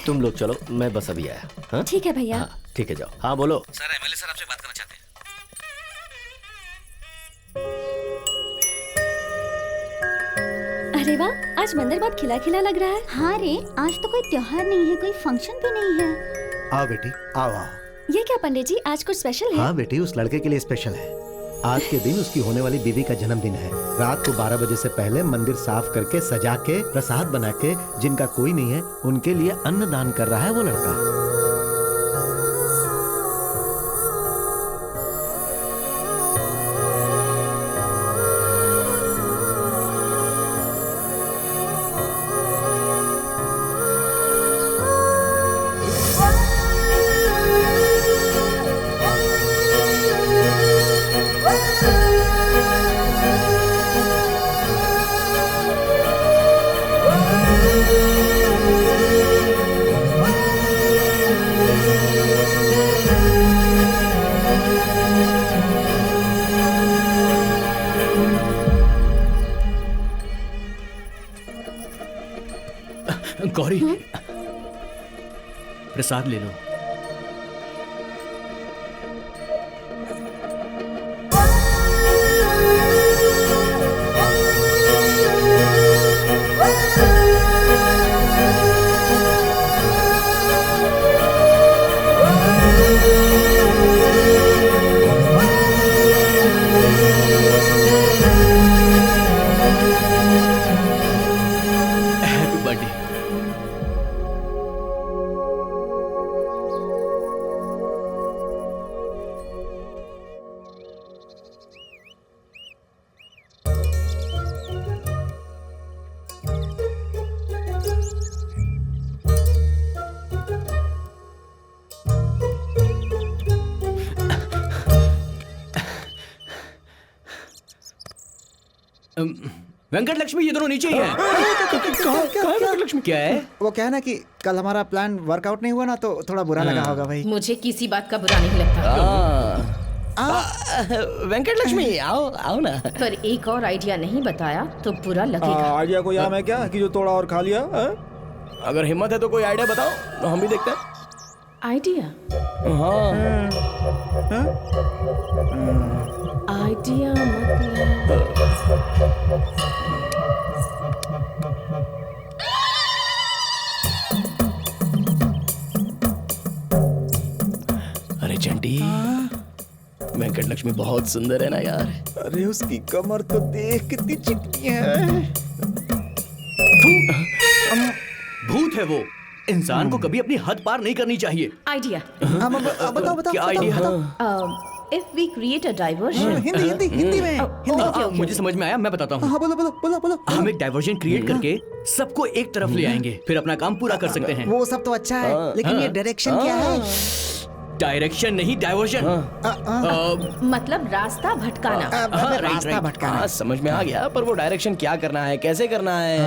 तुम लोग चलो, मैं बस अभी आया। हाँ? ठीक है भैया। हाँ, ठीक है, जाओ। हाँ बोलो। सर, एमएलए सर आपसे बात करना चाहते हैं। अरे वाह, आज मंदिर बहुत खिला खिला लग रहा है। हाँ रे, आज तो कोई त्योहार नहीं है, कोई फंक्शन भी नहीं है। आओ बेटी, आओ आओ। ये क्या पंडित जी, आज कुछ स्पेशल है? हाँ बेटी, उस लड़के के लिए स्पेशल है। आज के दिन उसकी होने वाली बीवी का जन्मदिन है। रात को 12 बजे से पहले मंदिर साफ करके सजा के प्रसाद बना के जिनका कोई नहीं है उनके लिए अन्न दान कर रहा है वो लड़का। गौरी, प्रसाद ले लो। Happy birthday. वेंकट लक्ष्मी, ये दोनों नीचे ही हैं। कहाँ वेंकट लक्ष्मी? क्या है? वो क्या है ना कि कल हमारा प्लान वर्कआउट नहीं हुआ ना, तो थोड़ा बुरा लगा होगा भाई। मुझे किसी बात का बुरा नहीं लगता, वेंकट लक्ष्मी, आओ आओ ना। पर एक और आइडिया नहीं बताया तो बुरा लगेगा। आइडिया कोई आम है क्या कि जो तोड़ा और खा लिया? अगर हिम्मत है तो कोई आइडिया बताओ, तो हम भी देखते हैं। आइडिया? आइडिया मतलब अरे चंटी, वेंकट लक्ष्मी बहुत सुंदर है ना यार। अरे उसकी कमर तो देख कितनी चिकनी है। भूत है वो। इंसान को कभी अपनी हद पार नहीं करनी चाहिए। आइडिया। बताओ बताओ। क्या idea? If we create a diversion, Hindi में। मुझे समझ में आया, मैं बताता हूँ। हाँ बोलो बोलो बोलो बोलो। हम एक डाइवर्जन क्रिएट करके सबको एक तरफ ले आएंगे, फिर अपना काम पूरा कर सकते हैं। वो सब तो अच्छा है, लेकिन ये डायरेक्शन क्या है? डायरेक्शन नहीं, डाइवर्जन। मतलब रास्ता भटकाना। रास्ता भटकाना। हाँ, समझ में आ गया, पर वो डायरेक्शन क्या करना है, कैसे करना है?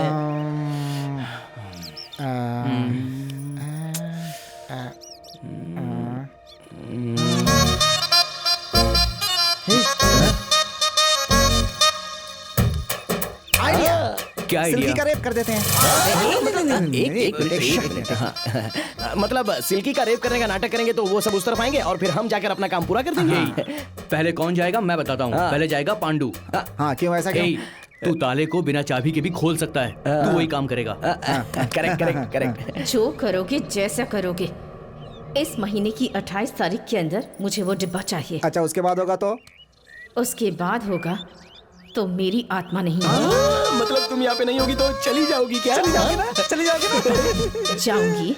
क्या सिल्की idea? का रेप कर देते हैं। मतलब सिल्की का रेप करने का नाटक करेंगे तो वो सब उस तरफ आएंगे और फिर हम जाकर अपना काम पूरा कर देंगे। पहले कौन जाएगा मैं बताता हूँ। हाँ। पहले जाएगा पांडु। हाँ क्यों ऐसा क्यों? तू ताले को बिना चाबी के भी खोल सकता है, तू वही काम करेगा। Correct correct correct. जो करोगे जैसा करोगे, इस महीने की 28 तारीख के अंदर मुझे वो डिब्बा चाहिए। अच्छा उसके बाद होगा तो? उसके बाद होगा तो मेरी आत्मा नहीं मतलब तुम यहाँ पे नहीं होगी तो चली जाओगी क्या? चली जाओगी ना? चली जाओगी ना? जाऊंगी,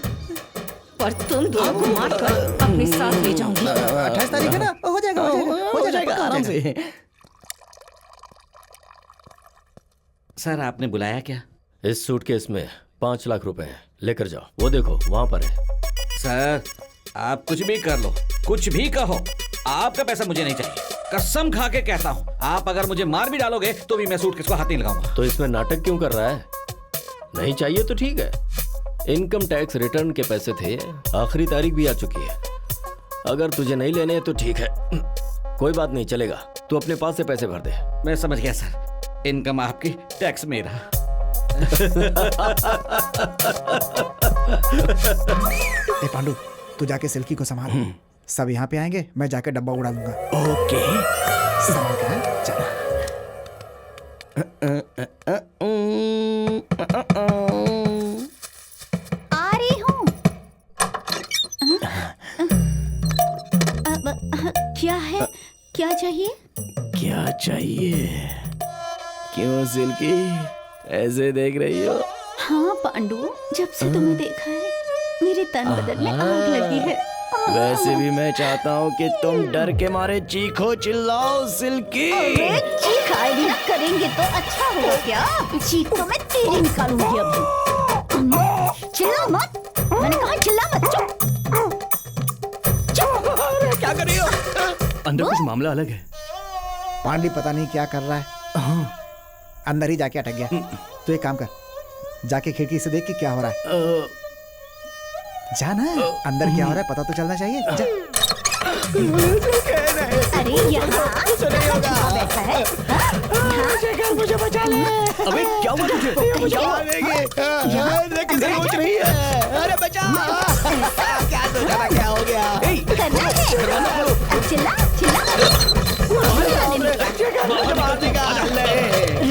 पर तुम दोनों को मार कर अपने साथ ले जाऊंगी। 28 तारीख है ना? हो जाएगा हो जाएगा आराम से। सर आपने बुलाया क्या? इस सूटकेस में 5 लाख रुपए हैं, लेकर जाओ। वो देखो वहां पर है। सर आप कुछ भी कर लो, कुछ भी कहो, आपका पैसा मुझे नहीं चाहिए। कसम खा के कहता हूँ, आप अगर मुझे मार भी डालोगे तो भी मैं सूटकेस को हाथ नहीं लगाऊंगा। तो इसमें नाटक क्यों कर रहा है? नहीं चाहिए तो ठीक है। इनकम टैक्स रिटर्न के पैसे थे, आखिरी तारीख भी आ चुकी है। अगर तुझे नहीं लेने हैं तो ठीक है, कोई बात नहीं, चलेगा। तू अपने पास से पैसे भर दे। मैं समझ गया सर, इनकम आपकी, टैक्स मेरा। ए पांडु, तू जाके सिल्की को संभाल। सब यहाँ पे आएंगे, मैं जाके डब्बा उड़ा दूंगा। ओके संभाल के, हाँ? चल। आ रही हूँ। क्या है? क्या चाहिए? क्या चाहिए? क्यों सिल्की ऐसे देख रही हो? हाँ पांडु, जब से तुम्हें देखा है मेरे तन बदन में आग लगी है। वैसे भी मैं चाहता हूँ कि तुम डर के मारे चीखो चिल्लाओ सिल्की। अरे चीख आए भी ना करेंगे तो अच्छा होगा क्या? चीख तो मैं तेरी निकालूंगी अभी। चिल्ला मत, मैंने कहा चिल्ला मत। चुप। क्या कर रही हो? अंदर कुछ मामला अलग है। पांडी पता नहीं क्या कर रहा है, अंदर ही जाके अटक गया। तो एक काम कर, जाके खिड़की से देख कि क्या हो रहा है। जाना, अंदर क्या हो रहा है पता तो चलना चाहिए। जा। अरे यहाँ बैठा है। मुझे बचा ले। अबे क्या हुआ तुझे? सोच रही है। अरे बचा। क्या सोचा था, क्या हो गया? करना है। चिल्ला चिल्ला।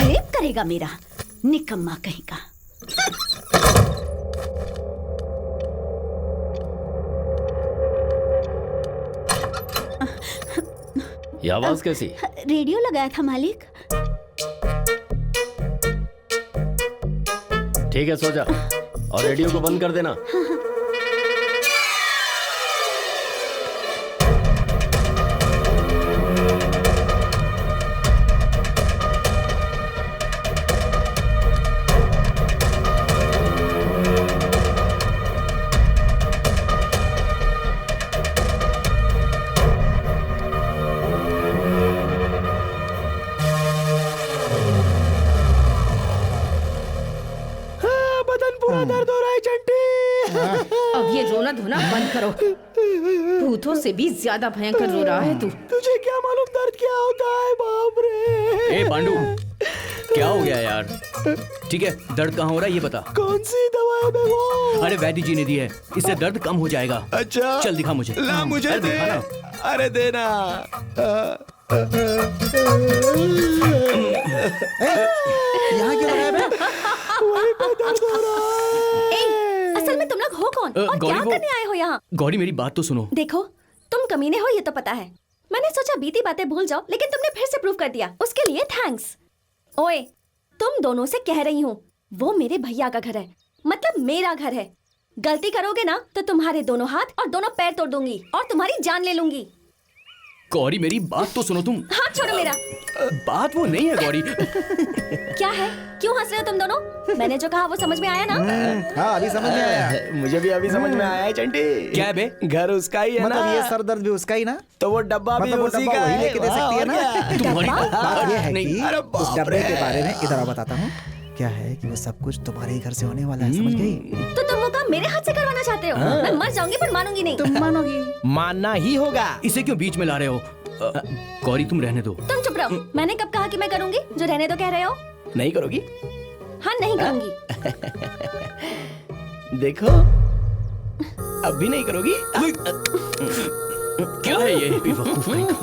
रेप करेगा मेरा निकम्मा कहीं का। ये आवाज कैसी? रेडियो लगाया था मालिक। ठीक है, सो जा और रेडियो को बंद कर देना। दर्द हो रहा है चंटी। अब ये रोना धोना बंद करो। भूतों से भी ज्यादा भयंकर रो रहा है तू। तुझे क्या मालूम दर्द क्या होता है? बाप रे। ए पांडु, क्या हो गया यार? ठीक है, दर्द कहाँ हो रहा है ये बता। कौन सी दवा है बे वो? अरे वैद्य जी ने दी है, इससे दर्द कम हो जाएगा। अच्छा चल दिखा मुझे। ला मुझे अरे दे। दिखा ना। अरे देना। यहाँ क्यों रहा है बे? वहीं पे दर्द हो रहा है। असल में तुम लोग हो कौन और गौरी क्या करने आए हो यहाँ? गौरी मेरी बात तो सुनो। देखो तुम कमीने हो ये तो पता है। मैंने सोचा बीती बातें भूल जाओ, लेकिन तुमने फिर से प्रूव कर दिया। उसके लिए थैंक्स। ओए, तुम दोनों से कह रही हूँ, वो मेरे भैया का घर है, मतलब मेरा घर है। गलती करोगे ना तो तुम्हारे दोनों हाथ और दोनों पैर तोड़ दूंगी और तुम्हारी जान ले लूंगी। गौरी मेरी बात तो सुनो तुम। हाथ छोड़ो मेरा। बात वो नहीं है गौरी। क्या है? क्यों हंस रहे हो तुम दोनों? मैंने जो कहा वो समझ में आया ना? हाँ अभी समझ में आया। मुझे भी अभी समझ में आया है चंटी। क्या है बे? घर उसका ही है ना? मतलब ये सर दर्द भी उसका ही ना? तो वो डब्बा भी मतलब वो उसी डब्बा का वही है। लेके दे सकती है ना? तुम्हारी बात ये है नहीं। कि उस डब्बे के बारे में इधर बताता हूँ। क्या है कि वो सब कुछ तुम्हारे ही घर से होने वाला है, समझ गई? तो तुम वो काम मेरे हाथ से करवाना चाहते हो? मैं मर जाऊंगी पर मानूंगी नहीं। तुम मानोगी? मानना ही होगा। इसे क्यों बीच में ला रहे हो? गौरी तुम रहने दो। तुम चुप रहो। मैंने कब कहा कि मैं करूंगी जो रहने दो कह रहे हो? नहीं करोगी? हाँ नहीं करूंगी। देखो अब भी नहीं करोगी। क्या है ये बेवकूफ कहीं का?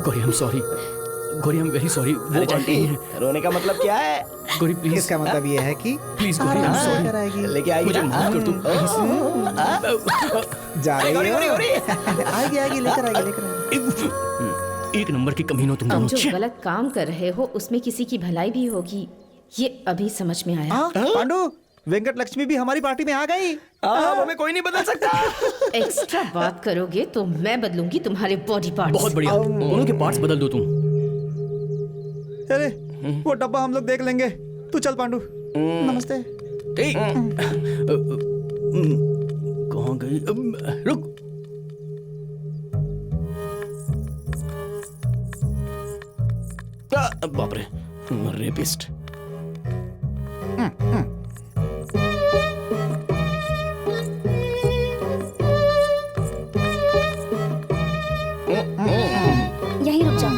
Gauri, I am sorry. Gauri, I am very sorry. वो बात नहीं है। रोने का मतलब क्या है? गौरी प्लीज। इसका मतलब ये है कि please Gauri, I am sorry. आएगी। लेके आएगी मुझे ना? माफ कर तुम। जा रही गौरी, हो? गौरी, गौरी। आएगी, लेकर आएगी। एक नंबर की कमीनो तुम तुम दोनों। जो गलत काम कर रहे हो उसमें किसी की भलाई भी होगी, ये अभी समझ में आया। पांडु, वेंकट लक्ष्मी भी हमारी पार्टी में आ गई। हमें कोई नहीं बदल सकता। एक्स्ट्रा बात करोगे तो मैं बदलूंगी तुम्हारे बॉडी पार्ट्स। बहुत बढ़िया, दोनों के पार्ट्स बदल दो तुम। अरे वो डब्बा हम लोग देख लेंगे, तू चल पांडु। नमस्ते। कहाँ गई? रुक। बाप रे, रेपिस्ट। यहीं रुक जाओ।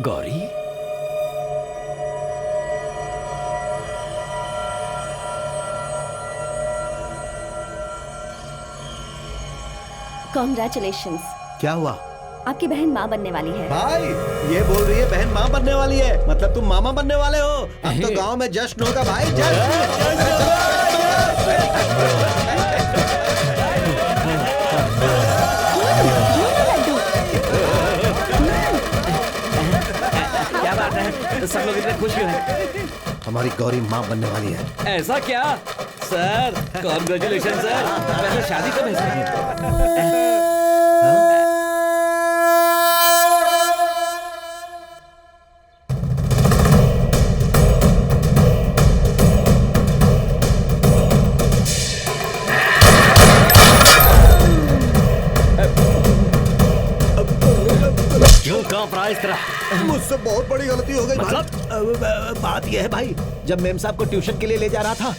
गौरी, कॉन्ग्रेचुलेशंस। क्या हुआ? आपकी बहन माँ बनने वाली है। भाई ये बोल रही है बहन माँ बनने वाली है, मतलब तुम मामा बनने वाले हो। अब तो गांव में जश्न होगा भाई, क्या बात है, सब लोग इतने खुश क्यों हैं? हमारी गौरी माँ बनने वाली है। ऐसा क्या सर? Congratulation sir. वैसे शादी कब है सर? मुझसे बहुत बड़ी गलती हो गई। मतलब बात यह है भाई, जब मेम साहब को ट्यूशन के लिए ले जा रहा था,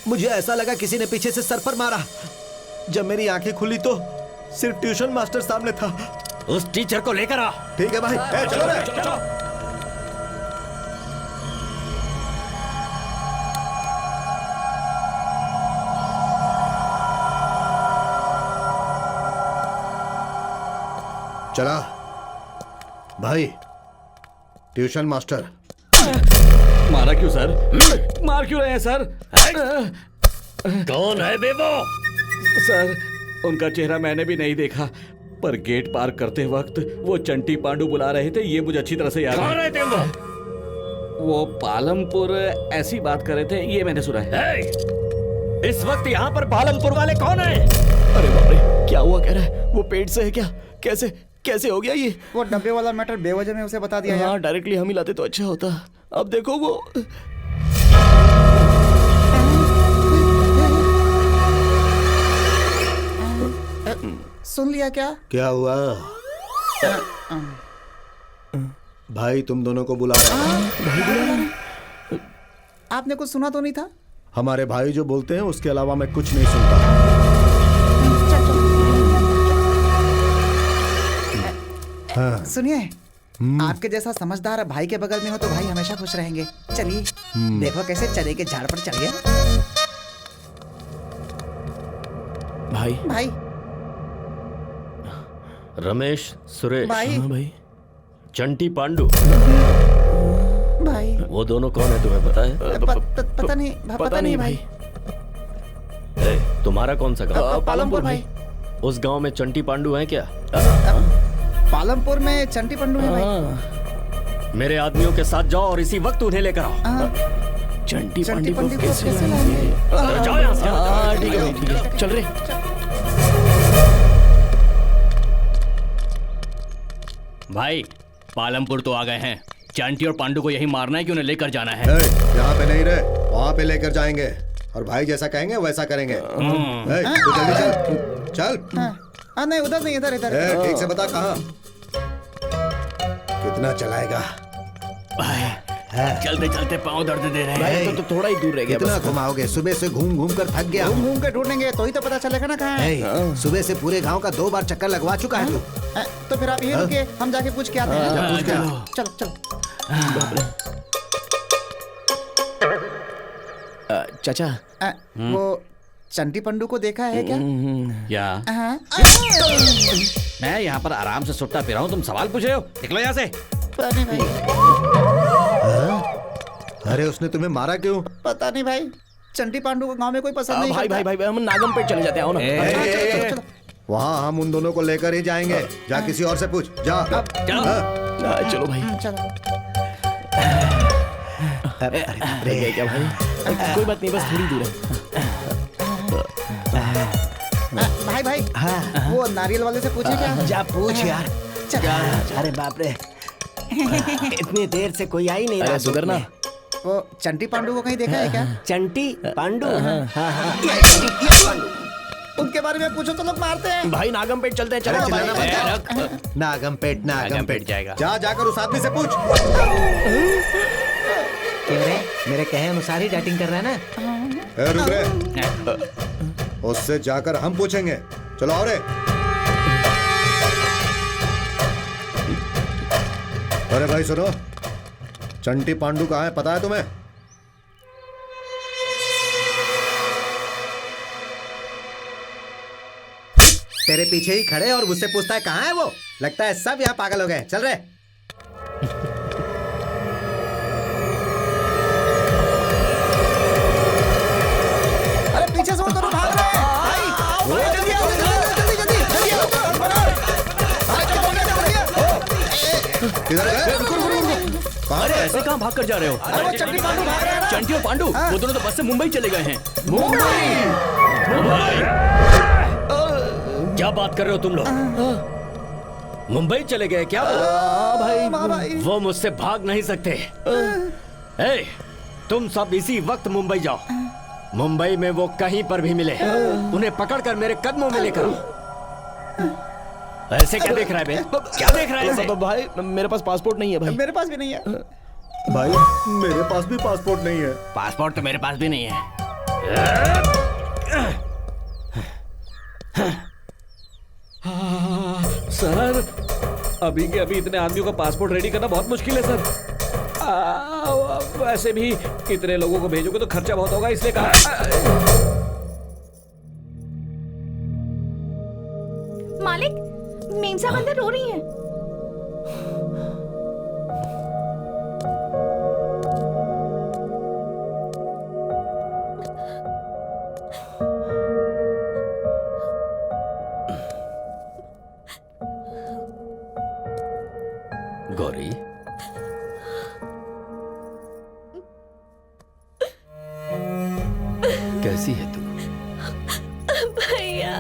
मुझे ऐसा लगा किसी ने पीछे से सर पर मारा। जब मेरी आंखें खुली तो सिर्फ ट्यूशन मास्टर सामने था। उस टीचर को लेकर आ। ठीक है भाई। चलो रे। चला भाई, ट्यूशन मास्टर। मारा क्यों सर? मार क्यों रहे हैं सर? कौन है बेबो? सर उनका चेहरा मैंने भी नहीं देखा, पर गेट पार करते वक्त वो चंटी पांडु बुला रहे थे, ये मुझे अच्छी तरह से याद कौन है तुम? वो पालमपुर ऐसी बात कर रहे थे, ये मैंने सुना है। इस वक्त यहाँ पर पालमपुर वाले कौन है? अरे बाप रे, क्या हुआ कह रहा है? वो पेट से है क्या? कैसे कैसे हो गया ये? वो डब्बे वाला मैटर बेवजह में उसे बता दिया यार। हाँ, डायरेक्टली हम ही लाते तो अच्छा होता। अब देखो वो सुन लिया क्या? क्या हुआ भाई? तुम दोनों को बुलाया। आपने कुछ सुना तो नहीं था? हमारे भाई जो बोलते हैं उसके अलावा मैं कुछ नहीं सुनता। हाँ। सुनिए, आपके जैसा समझदार भाई के बगल में हो तो भाई हमेशा खुश रहेंगे। चलिए देखो कैसे चने के झाड़ पर चढ़ गए। भाई भाई रमेश, सुरेश, भाई। हाँ भाई। चंटी पांडु, भाई वो दोनों कौन है तुम्हें पता है? पता नहीं, पता नहीं भाई। तुम्हारा कौन सा गांव? पालमपुर भाई। उस गांव में चंटी पांडु हैं क्या? पालमपुर में चंटी पांडु है भाई। मेरे आदमियों के साथ जाओ और इसी वक्त उन्हें लेकर आओ। चंटी पांडु को पांडु कैसे कैसे लाएंगे? जाओ यहाँ से। हाँ ठीक है भाई, ठीक है, चल रहे। भाई पालमपुर तो आ गए हैं। चंटी और पांडु को यही मारना है कि उन्हें लेकर जाना है। यहाँ पे नहीं रहे, वहाँ पे लेकर जाएंगे और भाई जैसा कहेंगे वैसा करेंगे। तू जल्दी चल चल। नहीं उधर नहीं, इधर इधर। ठीक से बता कहाँ, कितना चलाएगा? चलते चलते पाँव दर्द दे रहे हैं। तो थोड़ा ही दूर रह गया। कितना घुमाओगे? सुबह से घूम घूम कर थक गया। घूम के ढूंढेंगे तो ही तो पता चलेगा ना कहाँ है। सुबह से पूरे गांव का 2 बार चक्कर लगवा चुका है तू। तो फिर आप यही रुकिए, हम जाके पूछ के आते हैं। पूछ के आओ। चलो चलो। चाचा, वो चंटी पंडू को देखा है क्या? क्या? हाँ। मैं यहाँ पर आराम से सुट्टा पी रहा हूँ, तुम सवाल पूछ रहे हो? निकलो यहाँ से। पता नहीं भाई। अरे उसने तुम्हें मारा क्यों? पता नहीं भाई, चंटी पांडू को गांव में कोई पसंद नहीं भाई करता। भाई भाई हम नागम पेट चले जाते हैं, आओ ना। वहाँ हम उन दोनों को लेकर ही जाएंगे। जा किसी और से पूछ, जा। चलो भाई। चलो। अरे क्या भाई, कोई बात नहीं, बस थोड़ी दूर है। भाई भाई, वो नारियल वाले से पूछे क्या? जा पूछ यार। अरे बाप रे, इतनी देर से कोई आई नहीं रहा। सुधर ना। वो चंटी पांडू को कहीं देखा है क्या? चंटी पांडू? उनके बारे में पूछो तो लोग मारते हैं। भाई नागम पेट चलते हैं, चलो नागम पेट जाएगा। जा जाकर उस आदमी से पूछ। मेरे कहे अनुसार ही डेटिंग कर रहा है ना। रुक रे, उससे जाकर हम पूछेंगे। चलो आओ रे। अरे भाई सुनो, चंटी पांडू कहाँ है पता है तुम्हें? तेरे पीछे ही खड़े और मुझसे पूछता है कहाँ है वो। लगता है सब यहाँ पागल हो गए। चल रे। अरे पीछे से वो दोनों भाग रहे हैं। भाई जल्दी आओ, जल्दी जल्दी जल्दी आओ। अरे ऐसे कहाँ भाग कर जा रहे हो? अरे वो चंटी पांडू भाग रहे हैं ना। चंटी और पांडू वो दोनों तो बस से मुंबई चले गए हैं। क्या बात कर रहे हो तुम लोग? मुंबई चले गए क्या? भाई वो मुझसे भाग नहीं सकते। ए, तुम सब इसी वक्त मुंबई जाओ। मुंबई में वो कहीं पर भी मिले, उन्हें पकड़कर मेरे कदमों में लेकर आओ। ऐसे क्या देख रहा है बे? क्या देख रहा है ऐसे? भाई मेरे पास पासपोर्ट नहीं है भाई। मेरे पास भी नहीं है भाई, मेरे पास भी पासपोर्ट नहीं है। पासपोर्ट तो मेरे पास भी नहीं है। सर, अभी के अभी इतने आदमियों का पासपोर्ट रेडी करना बहुत मुश्किल है सर। वैसे भी इतने लोगों को भेजोगे तो खर्चा बहुत होगा, इसलिए कहा। मालिक, मेम साहब अंदर रो रही हैं। गौरी, कैसी है तू? भैया,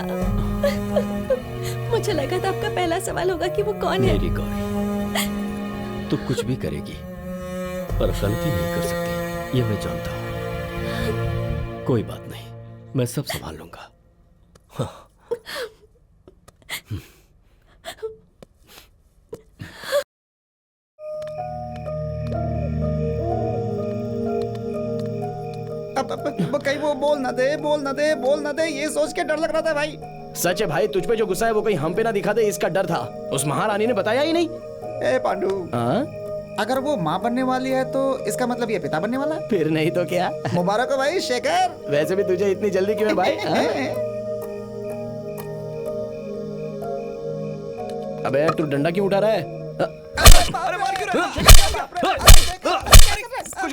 मुझे लगा था आपका पहला सवाल होगा कि वो कौन है। मेरी गौरी, तू कुछ भी करेगी पर गलती नहीं कर सकती, ये मैं जानता हूँ। कोई बात नहीं, मैं सब संभाल लूंगा। हाँ। कहीं वो बोल ना दे, ये सोच के डर लग रहा था भाई। सच है भाई, तुझ पे जो गुस्सा है वो कहीं हम पे ना दिखा दे, इसका डर था। उस महारानी ने बताया ही नहीं। ए पांडू, अगर वो माँ बनने वाली है तो इसका मतलब ये पिता बनने वाला है। फिर नहीं तो क्या। मुबारक हो भाई शेखर। वैसे भी तुझे इतनी जल्दी क्यों है भाई? अबे तू डंडा क्यों उठा रहा है?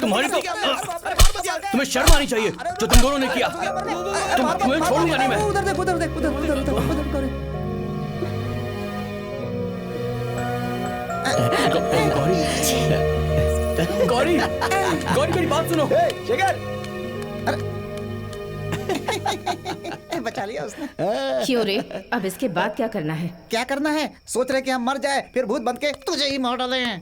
तुम्हारी तो तुम्हें शर्म आनी चाहिए जो तुम दोनों ने किया। तुम्हें छोड़ूंगा नहीं मैं। उधर देख, उधर देख, उधर उधर उधर उधर गौरी, गौरी मेरी बात सुनो। शेखर, बचा लिया उसने। क्यों रे? अब इसके बाद क्या करना है? क्या करना है? सोच रहे कि हम मर जाए फिर भूत बनके तुझे ही मार डाले हैं।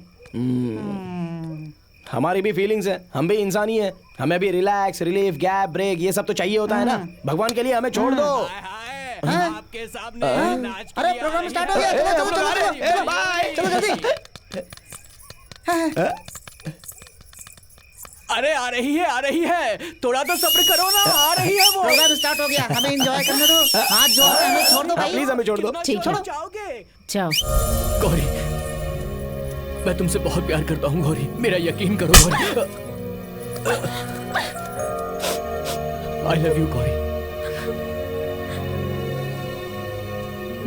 हमारी भी फीलिंग्स है, हम भी इंसान ही है। हमें भी रिलैक्स, रिलीफ, गैप, ब्रेक ये सब तो चाहिए होता है ना। भगवान के लिए हमें छोड़ दो। आपके सामने नाच अरे प्रोग्राम स्टार्ट हो गया। चलो चलो चलो चलो जल्दी। अरे आ रही है, थोड़ा तो सब्र करो ना, आ रही है वो। प्रोग्राम स्टार्ट हो गया, हमें एंजॉय करने दो। हाथ जोड़ के हमें छोड़ दो भाई। प्लीज हमें छोड़ दो। ठीक है, जाओ। गौरी, मैं तुमसे बहुत प्यार करता हूँ गौरी, मेरा यकीन करो Gauri. I love you Gauri.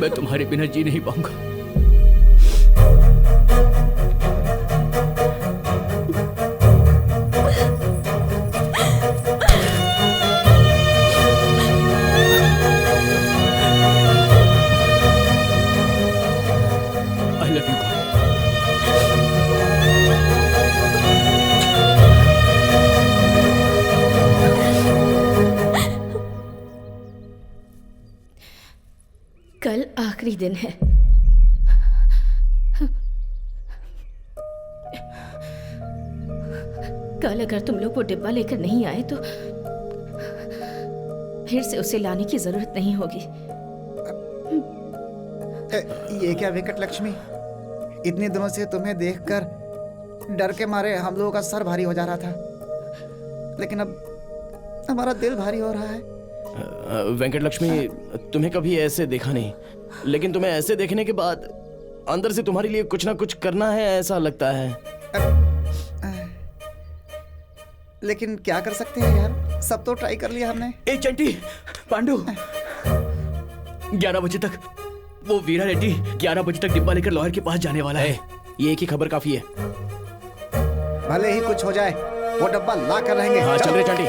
मैं तुम्हारे बिना जी नहीं पाऊंगा। I love you Gauri. कल आखिरी दिन है। कल अगर तुम लोग वो डिब्बा लेकर नहीं आए तो फिर से उसे लाने की जरूरत नहीं होगी। ये क्या वेंकट लक्ष्मी, इतने दिनों से तुम्हें देखकर डर के मारे हम लोगों का सर भारी हो जा रहा था, लेकिन अब हमारा दिल भारी हो रहा है। वेंकट लक्ष्मी, तुम्हें कभी ऐसे देखा नहीं, लेकिन तुम्हें ऐसे देखने के बाद अंदर से तुम्हारे लिए कुछ ना कुछ करना है ऐसा लगता है। लेकिन क्या कर सकते हैं यार, सब तो ट्राई कर लिया हमने। ए चंटी, पांडु, 11 बजे तक वो वीरा रेड्डी 11 बजे तक डिब्बा लेकर लॉयर के पास जाने वाला है। ये एक ही खबर काफी है। भले ही कुछ हो जाए, वो डब्बा ला कर रहेंगे। हाँ चल रहे चंटी।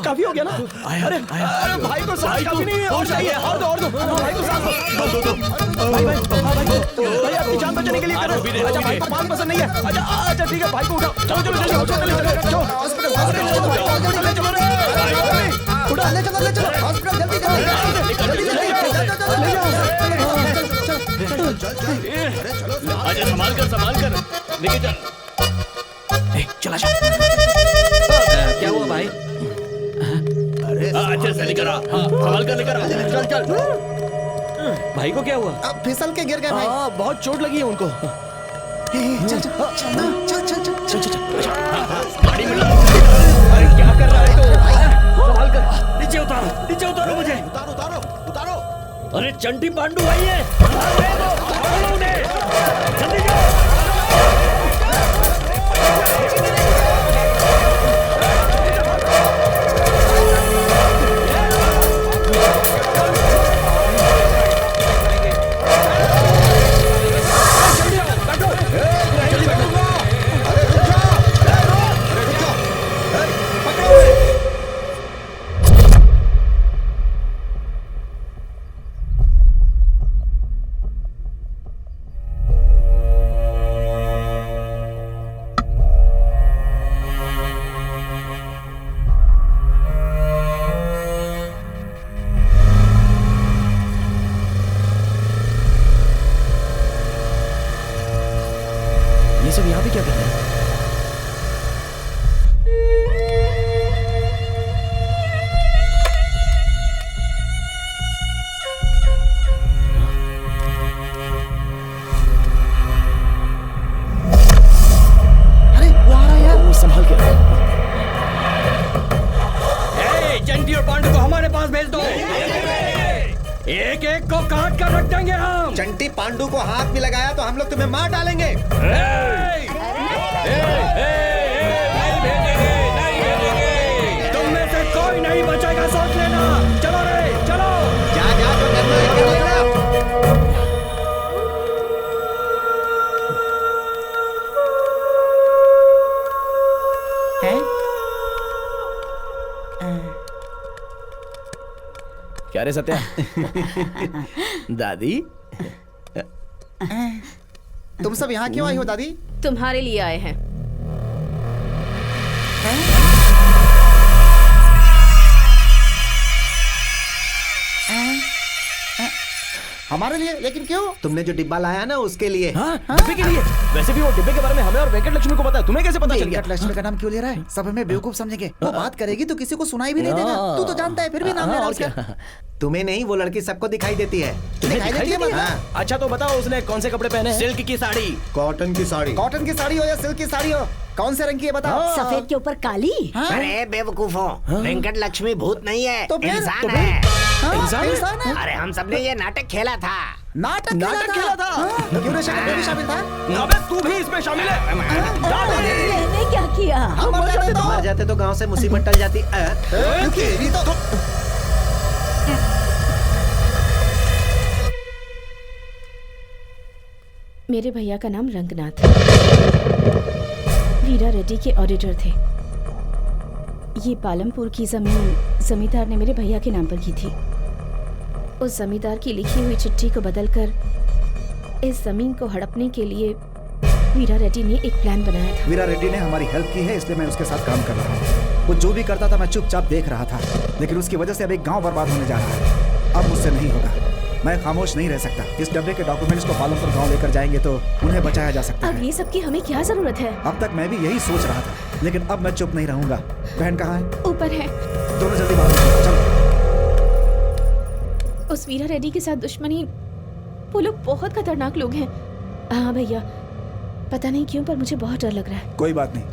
काफी हो गया ना? अरे भाई को सांस काफी नहीं है, और चाहिए। और दो भाई को सांस दो। भाई आपकी जान बचाने के लिए कर रहे हो। अच्छा भाई को पान पसंद नहीं है। अच्छा ठीक है, भाई को उठाओ। चलो चलो चलो चलो हॉस्पिटल उठा ले, चलो हॉस्पिटल जल्दी आजा, संभाल कर लेके चल। चला क्या हुआ भाई? अच्छे से लेकर आ, संभाल कर लेकर आ। चल भाई को क्या हुआ? अब फिसल के गिर गए भाई। बहुत चोट लगी है उनको। चल गाड़ी में अरे क्या कर रहा है तो? संभाल कर, नीचे उतारो मुझे। उतारो। अरे चंटी पांडु भाई है, जल्दी जाओ। ये सब यहाँ पे क्या कर रहे हैं? अरे वो आ रहा है यार। वो संभाल के रहो। चंटी और पांडु को हमारे पास भेज दो। एक एक को काट कर रख देंगे हम। चंटी पांडु को हाथ में लगाया तो हम लोग तुम्हें मार डालेंगे। तुम में से कोई नहीं बचेगा, सोच लेना। चलो रे चलो। जा जा जो करना है कर लेना। क्या रे सत्या? दादी तुम सब यहाँ क्यों आई हो दादी? तुम्हारे लिए आए हैं। हमारे लिए? लेकिन क्यों? तुमने जो डिब्बा लाया ना उसके लिए। हाँ, डिब्बे के लिए? वैसे भी वो डिब्बे के बारे में हमें और वेंकट लक्ष्मी को पता है, तुम्हें कैसे पता चल गया? वेंकट लक्ष्मी का नाम क्यों ले रहा है? सब हमें बेवकूफ समझेंगे। वो बात करेगी तो किसी को सुनाई भी नहीं देगा। तू तो जानता है फिर भी नाम ले रहा है उसका। तुम्हें नहीं, वो लड़की सबको दिखाई देती है। दिखाई देती है मतलब? हाँ। अच्छा तो बताओ उसने कौन से कपड़े पहने हैं? सिल्क की साड़ी। कॉटन की साड़ी। कॉटन की साड़ी हो या सिल्क की साड़ी हो, कौन से रंग की है बताओ? सफेद के ऊपर काली। अरे बेवकूफों, वेंकट लक्ष्मी भूत नहीं है, तो फिर? इंसान तो फिर? है। हाँ, इंसान इंसान है? अरे हम सबने ये नाटक खेला था। नाटक खेला था? हाँ, क्यों ना शामिल था? अबे तू भी इसमें शामिल है? मैंने क्या किया? हम मर जाते तो गांव से मुसीबत टल जाती। मेरे भैया का नाम रंगनाथ है। वीरा रेड्डी के ऑडिटर थे। ये पालमपुर की जमीन जमींदार ने मेरे भैया के नाम पर की थी। उस जमींदार की लिखी हुई चिट्ठी को बदलकर इस जमीन को हड़पने के लिए वीरा रेड्डी ने एक प्लान बनाया था। वीरा रेड्डी ने हमारी हेल्प की है, इसलिए मैं उसके साथ काम कर रहा हूँ। वो जो भी करता था मैं चुपचाप देख रहा था, लेकिन उसकी वजह से अब एक गांव बर्बाद होने जा रहा है। अब मुझसे नहीं होगा, मैं खामोश नहीं रह सकता। इस डब्बे के डॉक्यूमेंट्स को पालमपुर गांव लेकर जाएंगे तो उन्हें बचाया जा सकता अब है। ये सब की हमें क्या जरूरत है? अब तक मैं भी यही सोच रहा था, लेकिन अब मैं चुप नहीं रहूंगा। बहन कहाँ है? ऊपर है। दोनों जल्दी बाहर निकलो, चलो। उस वीरा रेड्डी के साथ दुश्मनी, वो लोग बहुत खतरनाक लोग हैं। हाँ भैया, पता नहीं क्यों पर मुझे बहुत डर लग रहा है। कोई बात नहीं,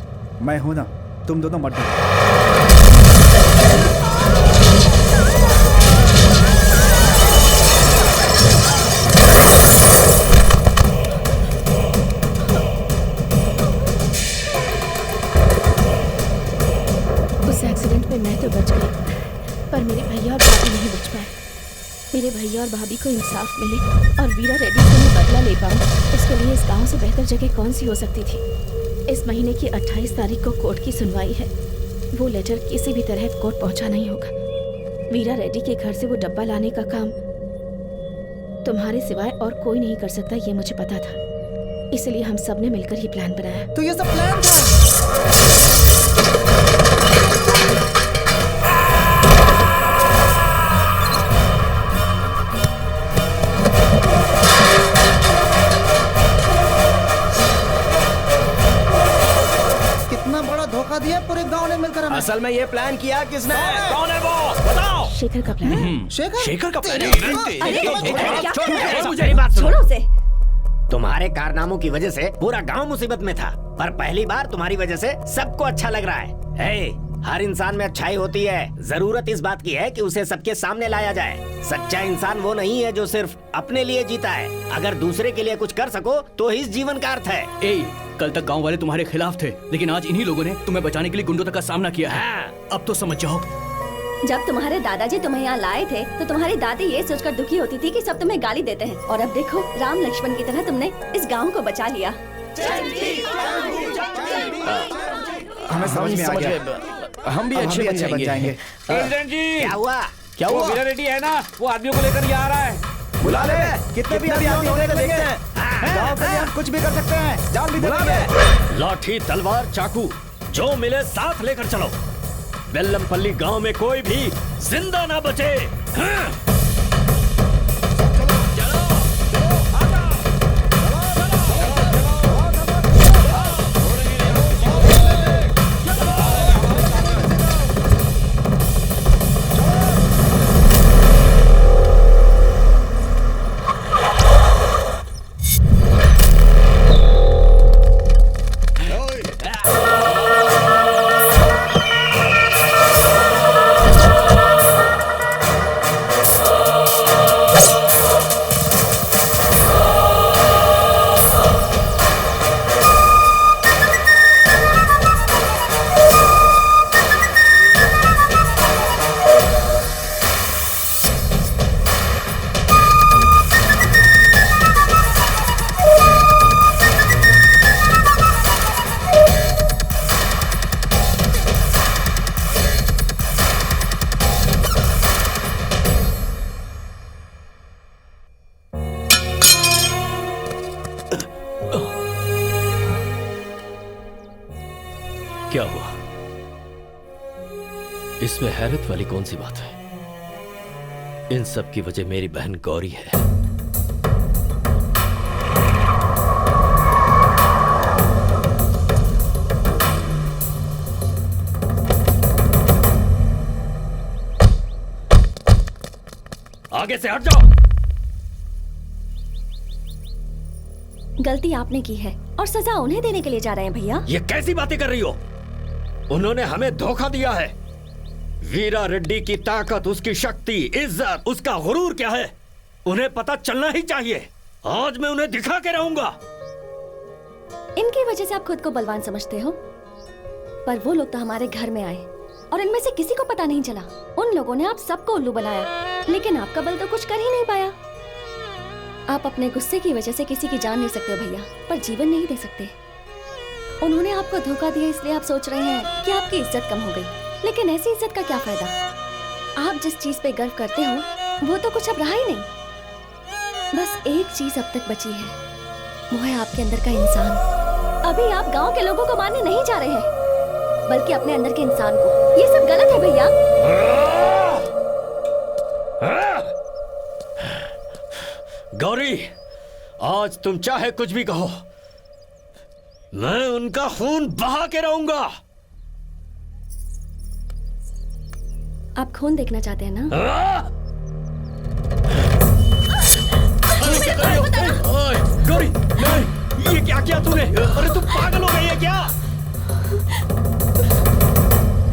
मैं हूं ना, तुम दोनों मत डरो। उस एक्सीडेंट में मैं तो बच गई, पर मेरे भैया और भाभी नहीं बच पाए। मेरे भैया और भाभी को इंसाफ मिले और वीरा रेड्डी से मैं बदला ले पाऊं, उसके लिए इस गांव से बेहतर जगह कौन सी हो सकती थी? इस महीने की 28 तारीख को कोर्ट की सुनवाई है। वो लेटर किसी भी तरह कोर्ट पहुंचाना ही होगा। वीरा रेड्डी के घर से वो डब्बा लाने का काम तुम्हारे सिवाय और कोई नहीं कर सकता, ये मुझे पता था। इसलिए हम सब ने मिलकर ये प्लान बनाया। तो ये सब प्लान था? कितना बड़ा धोखा दिया पूरे गांव ने मिलकर हमें। असल में ये प्लान किया किसने? कौन है वो? बताओ। शेखर का प्लान। शेखर का प्लान? मेरी बात सुनो। छोड़ो उसे। तुम्हारे कारनामों की वजह से पूरा गांव मुसीबत में था, पर पहली बार तुम्हारी वजह से सबको अच्छा लग रहा है। हे, हर इंसान में अच्छाई होती है। जरूरत इस बात की है कि उसे सबके सामने लाया जाए। सच्चा इंसान वो नहीं है जो सिर्फ अपने लिए जीता है। अगर दूसरे के लिए कुछ कर सको तो इस जीवन का अर्थ है। कल तक गांव वाले तुम्हारे खिलाफ थे, लेकिन आज इन्हीं लोगों ने तुम्हें बचाने के लिए गुंडों तक का सामना किया है। अब तो समझ जाओ। जब तुम्हारे दादाजी तुम्हें यहाँ लाए थे तो तुम्हारी दादी ये सोचकर दुखी होती थी कि सब तुम्हें गाली देते हैं, और अब देखो राम लक्ष्मण की तरह तुमने इस गांव को बचा लिया। हमें समझ में आ गया। हम भी अच्छे बन जाएंगे। प्रेसिडेंट जी, क्या हुआ? क्या हुआ? वीरा रेड्डी है ना, वो आदमियों को लेकर ये आ रहा है। बुला ले, कितने भी आदमी होने तो देखते हैं। गांव के लिए हम कुछ भी कर सकते हैं, जान भी देंगे। लाठी, तलवार, चाकू जो मिले साथ लेकर चलो। बेल्लमपल्ली गांव में कोई भी जिंदा ना बचे। क्या हुआ? इसमें हैरत वाली कौन सी बात है? इन सब की वजह मेरी बहन गौरी है। आगे से हट जाओ। गलती आपने की है और सजा उन्हें देने के लिए जा रहे हैं भैया। ये कैसी बातें कर रही हो? उन्होंने हमें धोखा दिया है। वीरा रेड्डी की ताकत, उसकी शक्ति, इज्जत, उसका गुरूर क्या है, उन्हें पता चलना ही चाहिए। आज मैं उन्हें दिखा के रहूंगा। इनकी वजह से आप खुद को बलवान समझते हो, पर वो लोग तो हमारे घर में आए और इनमें से किसी को पता नहीं चला। उन लोगों ने आप सबको उल्लू बनाया, लेकिन आपका बल तो कुछ कर ही नहीं पाया। आप अपने गुस्से की वजह से किसी की जान ले सकते हो भैया, पर जीवन नहीं दे सकते। उन्होंने आपको धोखा दिया, इसलिए आप सोच रहे हैं कि आपकी इज्जत कम हो गई, लेकिन ऐसी इज्जत का क्या फायदा? आप जिस चीज पे गर्व करते हो वो तो कुछ अब रहा ही नहीं। बस एक चीज अब तक बची है, वो है आपके अंदर का इंसान। अभी आप गांव के लोगों को मारने नहीं जा रहे हैं, बल्कि अपने अंदर के इंसान को। ये सब गलत है भैया। गौरी, आज तुम चाहे कुछ भी कहो, मैं उनका खून बहा के रहूंगा। आप खून देखना चाहते हैं ना? गौरी, नहीं, ये क्या किया तूने? अरे तू पागल हो गई है क्या?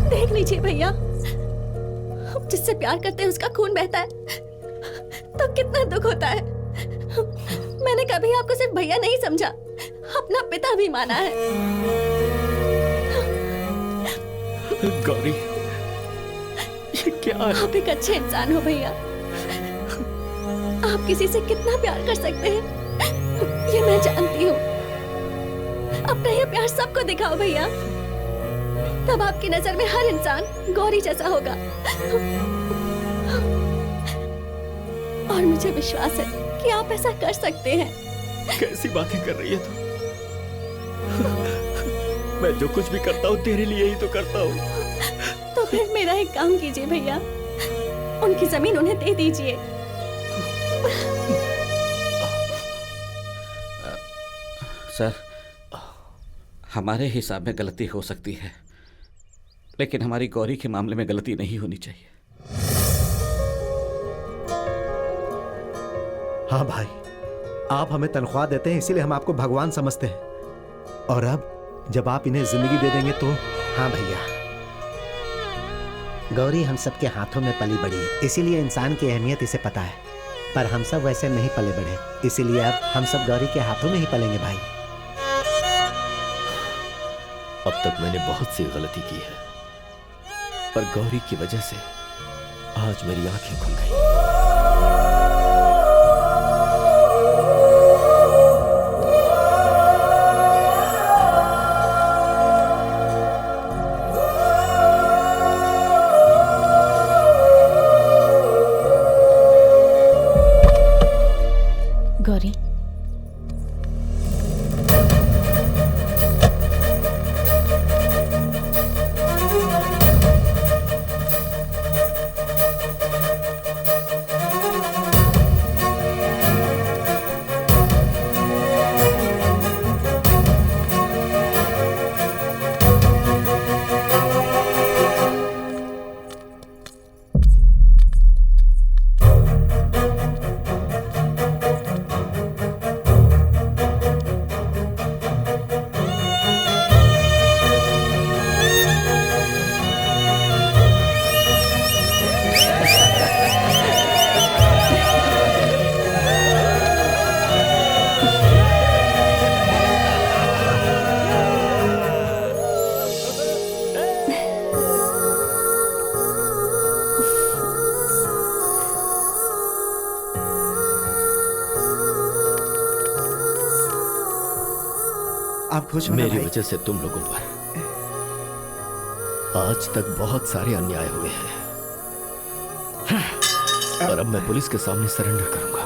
देख लीजिए भैया, जिससे प्यार करते हैं उसका खून बहता है तो कितना दुख होता है। मैंने कभी आपको सिर्फ भैया नहीं समझा, अपना पिता भी माना है। गौरी, ये क्या है? आप एक अच्छे इंसान हो भैया। आप किसी से कितना प्यार कर सकते हैं ये मैं जानती हूँ। अपना ये प्यार सबको दिखाओ भैया, तब आपकी नजर में हर इंसान गौरी जैसा होगा। और मुझे विश्वास है कि आप ऐसा कर सकते हैं। कैसी बातें कर रही है तू? मैं जो कुछ भी करता हूँ तेरे लिए ही तो करता हूँ। तो फिर मेरा एक काम कीजिए भैया, उनकी जमीन उन्हें दे दीजिए। सर, हमारे हिसाब में गलती हो सकती है, लेकिन हमारी गौरी के मामले में गलती नहीं होनी चाहिए। हाँ भाई, आप हमें तनख्वाह देते हैं इसीलिए हम आपको भगवान समझते हैं, और अब जब आप इन्हें जिंदगी दे देंगे तो। हाँ भैया, गौरी हम सबके हाथों में पली बड़ी है, इसीलिए इंसान की अहमियत इसे पता है। पर हम सब वैसे नहीं पले बढ़े, इसीलिए अब हम सब गौरी के हाथों में ही पलेंगे भाई। अब तक मैंने बहुत सी गलती की है, पर गौरी की वजह से आज मेरी आंखें खुल गई। गौरी, आप खुश हो ना मेरी भाई? वजह से तुम लोगों पर आज तक बहुत सारे अन्याय हुए हैं, और अब मैं पुलिस के सामने सरेंडर करूंगा।